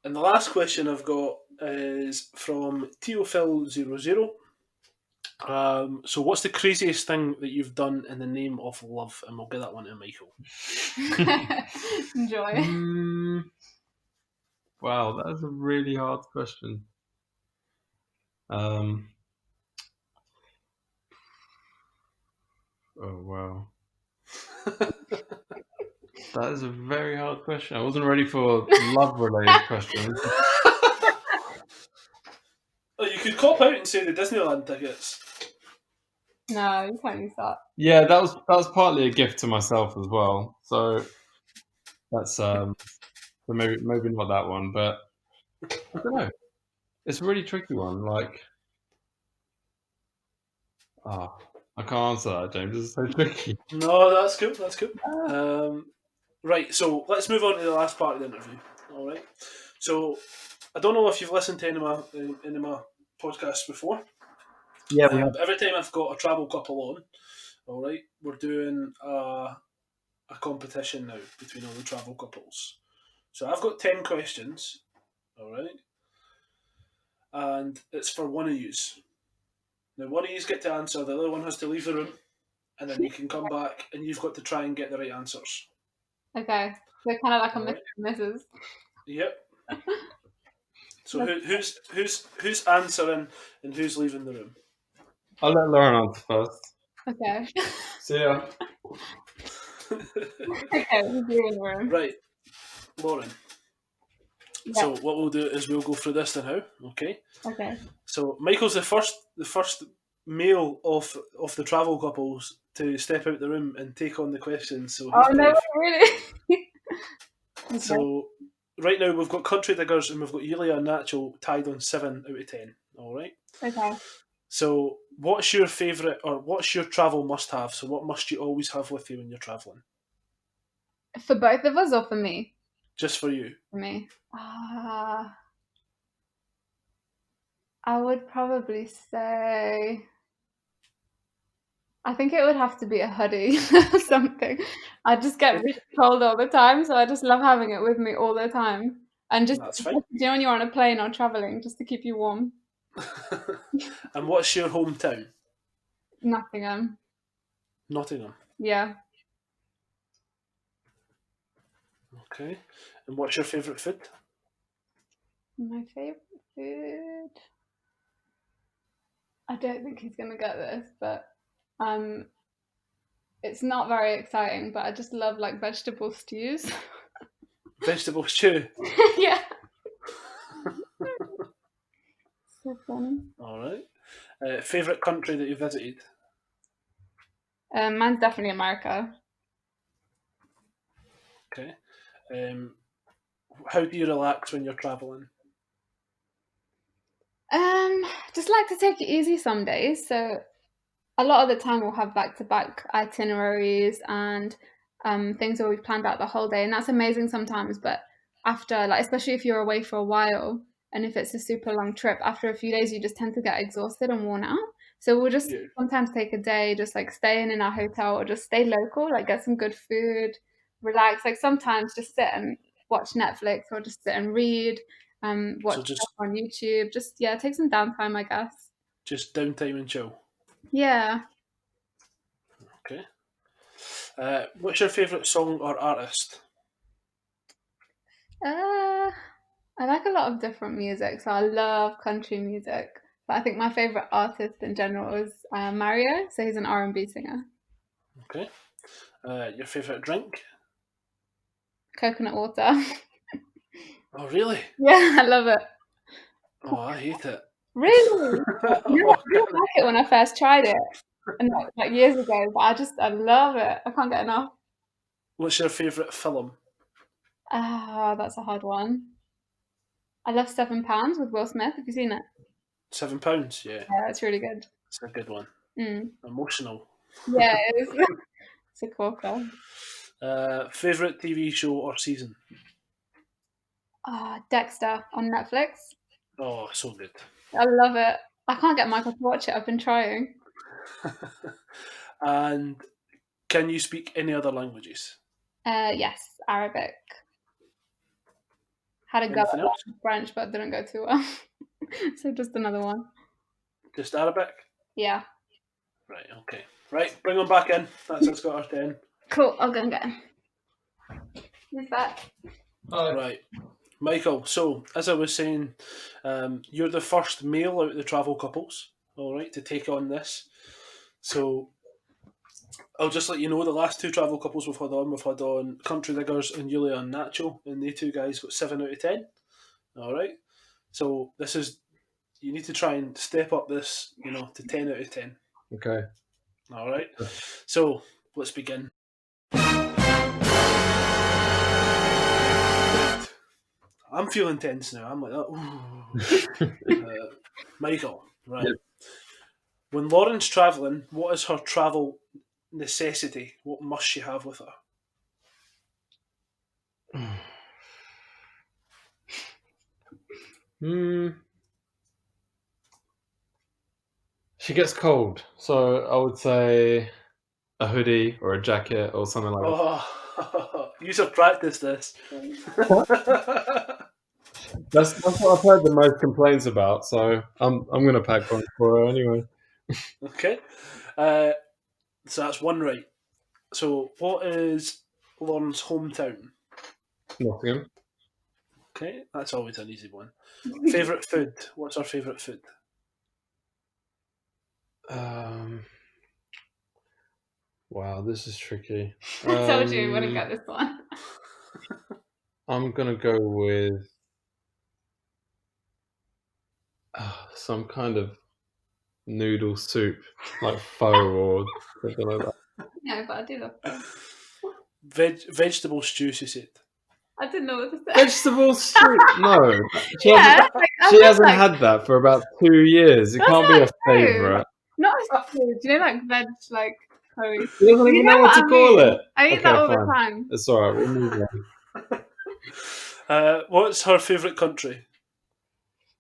And the last question I've got is from Teofil00. So what's the craziest thing that you've done in the name of love? And we'll get that one to Michael. Enjoy. Wow, that is a really hard question. Oh wow. That is a very hard question. I wasn't ready for love-related questions. Oh, you could cop out and say the Disneyland tickets. No, you can't use that. Yeah, that was partly a gift to myself as well. So that's so maybe not that one, but I don't know. It's a really tricky one. Like, I can't answer that, James. It's so tricky. No, that's good. That's good. Right, so let's move on to the last part of the interview. All right. So I don't know if you've listened to any of my podcasts before. Yeah. Every time I've got a travel couple on, all right, we're doing a competition now between all the travel couples. So I've got 10 questions, all right, and it's for one of yous. Now, one of yous get to answer, the other one has to leave the room, and then you can come back, and you've got to try and get the right answers. Okay, so kind of like a Mr. and Mrs. Yep. So who's answering and who's leaving the room? I'll let Lauren answer first. Okay. See ya. Okay, who's leaving the room? Right, Lauren. Yep. So what we'll do is we'll go through this now. Okay. Okay. So Michael's the first male of the travel couples to step out the room and take on the questions. So no, really? Okay. So right now we've got Country Diggers and we've got Yulia and Nacho tied on 7 out of 10. All right. Okay. So what's your favourite or what's your travel must-have? So what must you always have with you when you're travelling? For both of us or for me? Just for you. For me. I would probably say, I think it would have to be a hoodie or something. I just get really cold all the time, so I just love having it with me all the time. And just, That's fine. you know, when you're on a plane or traveling, just to keep you warm. And what's your hometown? Nottingham. Nottingham. Yeah. Okay. And what's your favourite food? My favourite food. I don't think he's gonna get this, but it's not very exciting, but I just love like vegetable stews. Vegetable stew. Yeah. So funny. All right. Favourite country that you visited? Mine's definitely America. Okay. How do you relax when you're travelling? Just like to take it easy some days. So a lot of the time we'll have back-to-back itineraries and things where we've planned out the whole day, and that's amazing sometimes. But after, like, especially if you're away for a while, and if it's a super long trip, after a few days you just tend to get exhausted and worn out. So we'll just sometimes take a day, just like staying in our hotel or just stay local, like get some good food, relax. Like sometimes just sit and watch Netflix or just sit and read, watch stuff on YouTube. Just take some downtime, I guess. Just downtime and chill. Yeah. Okay. What's your favourite song or artist? I like a lot of different music, so I love country music. But I think my favourite artist in general is Mario, so he's an R&B singer. Okay. Your favourite drink? Coconut water. Oh, really? Yeah, I love it. Oh, I hate it. Really? I didn't like it when I first tried it, and like years ago, but I love it. I can't get enough. What's your favourite film? That's a hard one. I love £7 with Will Smith. Have you seen it? £7, yeah. Yeah, it's really good. It's a good one. Mm. Emotional. Yeah, it is. It's a corker. Favourite TV show or season? Dexter on Netflix. Oh, so good. I love it. I can't get Michael to watch it. I've been trying. And can you speak any other languages? Yes, Arabic. Had a go Anything else? at French, but didn't go too well. So just another one. Just Arabic? Yeah. Right, okay. Right, bring them back in. That's us got our 10. Cool, I'll go and get him. Who's that? Right. Michael, so as I was saying, you're the first male out of the travel couples, all right, to take on this. So I'll just let you know the last two travel couples we've had on Country Diggers and Yulia and Nacho, and they two guys got 7 out of 10. All right. So this is, you need to try and step up this, to 10 out of 10. Okay. All right. So let's begin. I'm feeling tense now. I'm like, Michael, right. Yep. When Lauren's travelling, what is her travel necessity? What must she have with her? She gets cold, so I would say a hoodie or a jacket or something like that. You should practice this. That's what I've heard the most complaints about, so I'm going to pack one for her anyway. Okay. So that's one right. So what is Lauren's hometown? Nottingham. Okay, that's always an easy one. Favourite food? What's our favourite food? Wow, this is tricky. I told you you wouldn't get this one. I'm going to go with some kind of noodle soup, like pho or something like that. Yeah, but I do love pho. Vegetable stew, she said. I didn't know what to say. Vegetable stew? No. She hasn't had that for about 2 years. It can't be a favourite. Not a stew. Do you know, like, veg, like, curry? She doesn't even know what to call it. I eat that all the time. It's alright, we'll move on. What's her favourite country?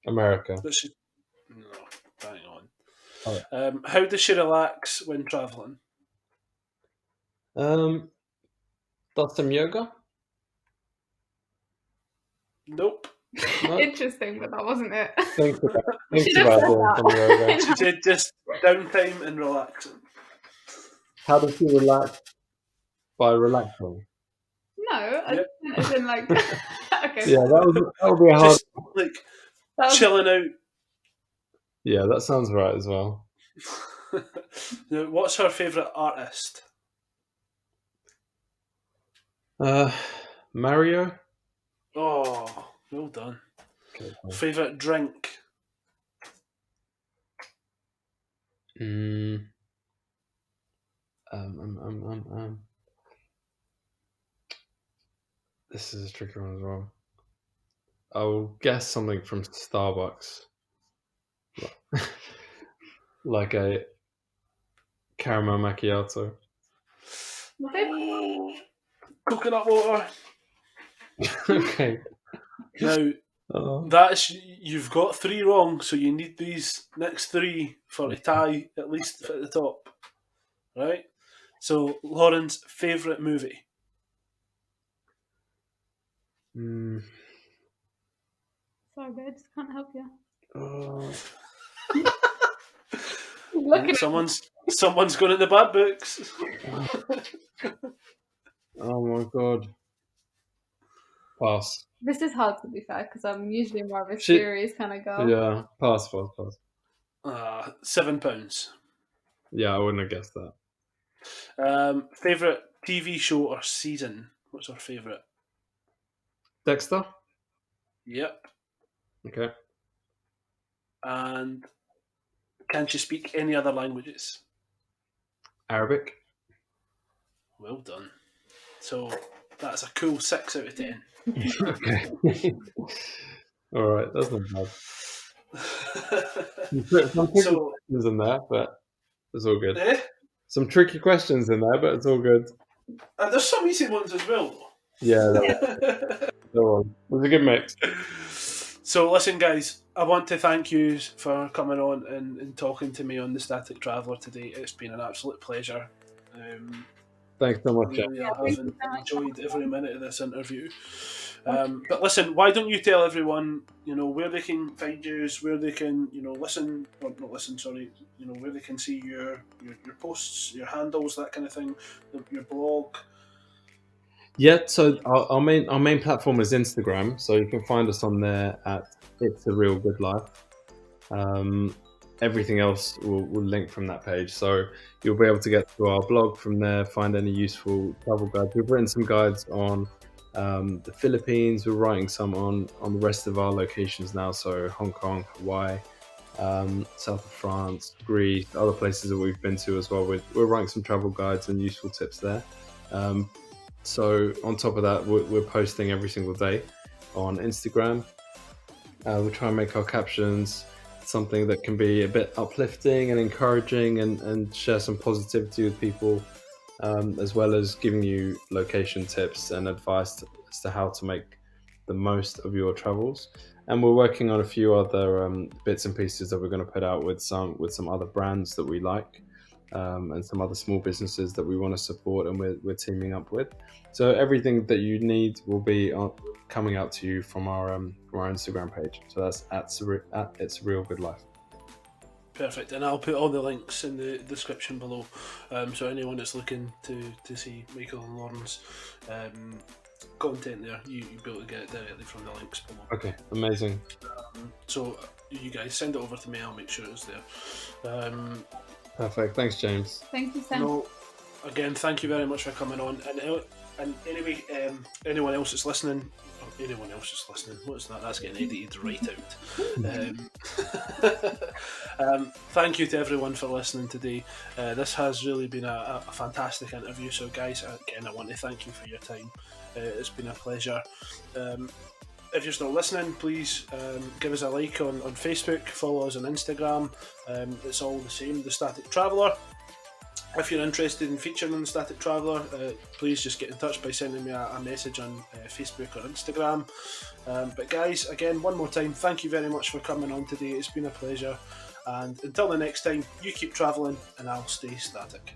America. No, bang on. Oh. How does she relax when travelling? Does some yoga. Nope. No? Interesting, but that wasn't it. Think about Should have said doing that. some yoga. She said just downtime and relaxing. How does she relax? By relaxing. No, Yep. as in like. Okay. Yeah, that would be a hard. Just like That was- chilling out. Yeah, that sounds right as well. Now, what's her favourite artist? Mario. Oh, well done. Okay, cool. Favourite drink? This is a tricky one as well. I'll guess something from Starbucks, like a caramel macchiato. Coconut water. Okay. Now, you've got 3 wrong, so you need these next 3 for a tie, at least at the top. Right? So, Lauren's favourite movie? Sorry, I just can't help you. Someone's going in the bad books. Oh my god. Pass. This is hard, to be fair, because I'm usually more of a serious kind of girl. Yeah, pass. £7. Yeah, I wouldn't have guessed that. Favourite TV show or season? What's our favourite? Dexter? Yep. Okay. And can she speak any other languages? Arabic? Well done. So that's a cool 6 out of 10. Okay. Alright, that's not bad. Some tricky questions in there, but it's all good. Some tricky questions in there, but it's all good. And there's some easy ones as well, though. Yeah, that was a good mix. So listen, guys, I want to thank you for coming on and talking to me on the Static Traveller today. It's been an absolute pleasure. Thanks so much. Really, I haven't enjoyed every minute of this interview. But listen, why don't you tell everyone, where they can find you, where they can, listen, or not listen, sorry, where they can see your posts, your handles, that kind of thing, your blog. Yeah, so our main platform is Instagram, so you can find us on there at It's a Real Good Life. Everything else will link from that page, so you'll be able to get to our blog from there, find any useful travel guides. We've written some guides on the Philippines. We're writing some on the rest of our locations now, so Hong Kong, Hawaii, south of France, Greece, other places that we've been to as well. We're writing some travel guides and useful tips there. So on top of that, we're posting every single day on Instagram. We try and make our captions something that can be a bit uplifting and encouraging and share some positivity with people, as well as giving you location tips and advice as to how to make the most of your travels. And we're working on a few other bits and pieces that we're going to put out with some other brands that we like, and some other small businesses that we want to support and we're teaming up with. So everything that you need will be coming out to you from our Instagram page. So that's at It's Real Good Life. Perfect, and I'll put all the links in the description below, so anyone that's looking to see Michael and Lauren's content there, you'll be able to get it directly from the links below. Okay, amazing. So you guys send it over to me, I'll make sure it's there. Perfect, thanks James. Thank you, Sam. Again, thank you very much for coming on, and anyway, anyone else that's listening, what's that? That's getting edited right out. Thank you to everyone for listening today. This has really been a fantastic interview, so guys, again, I want to thank you for your time. It's been a pleasure. If you're still listening, please give us a like on Facebook, follow us on Instagram. It's all the same, The Static Traveller. If you're interested in featuring on The Static Traveller, please just get in touch by sending me a message on Facebook or Instagram. But guys, again, one more time, thank you very much for coming on today. It's been a pleasure. And until the next time, you keep travelling and I'll stay static.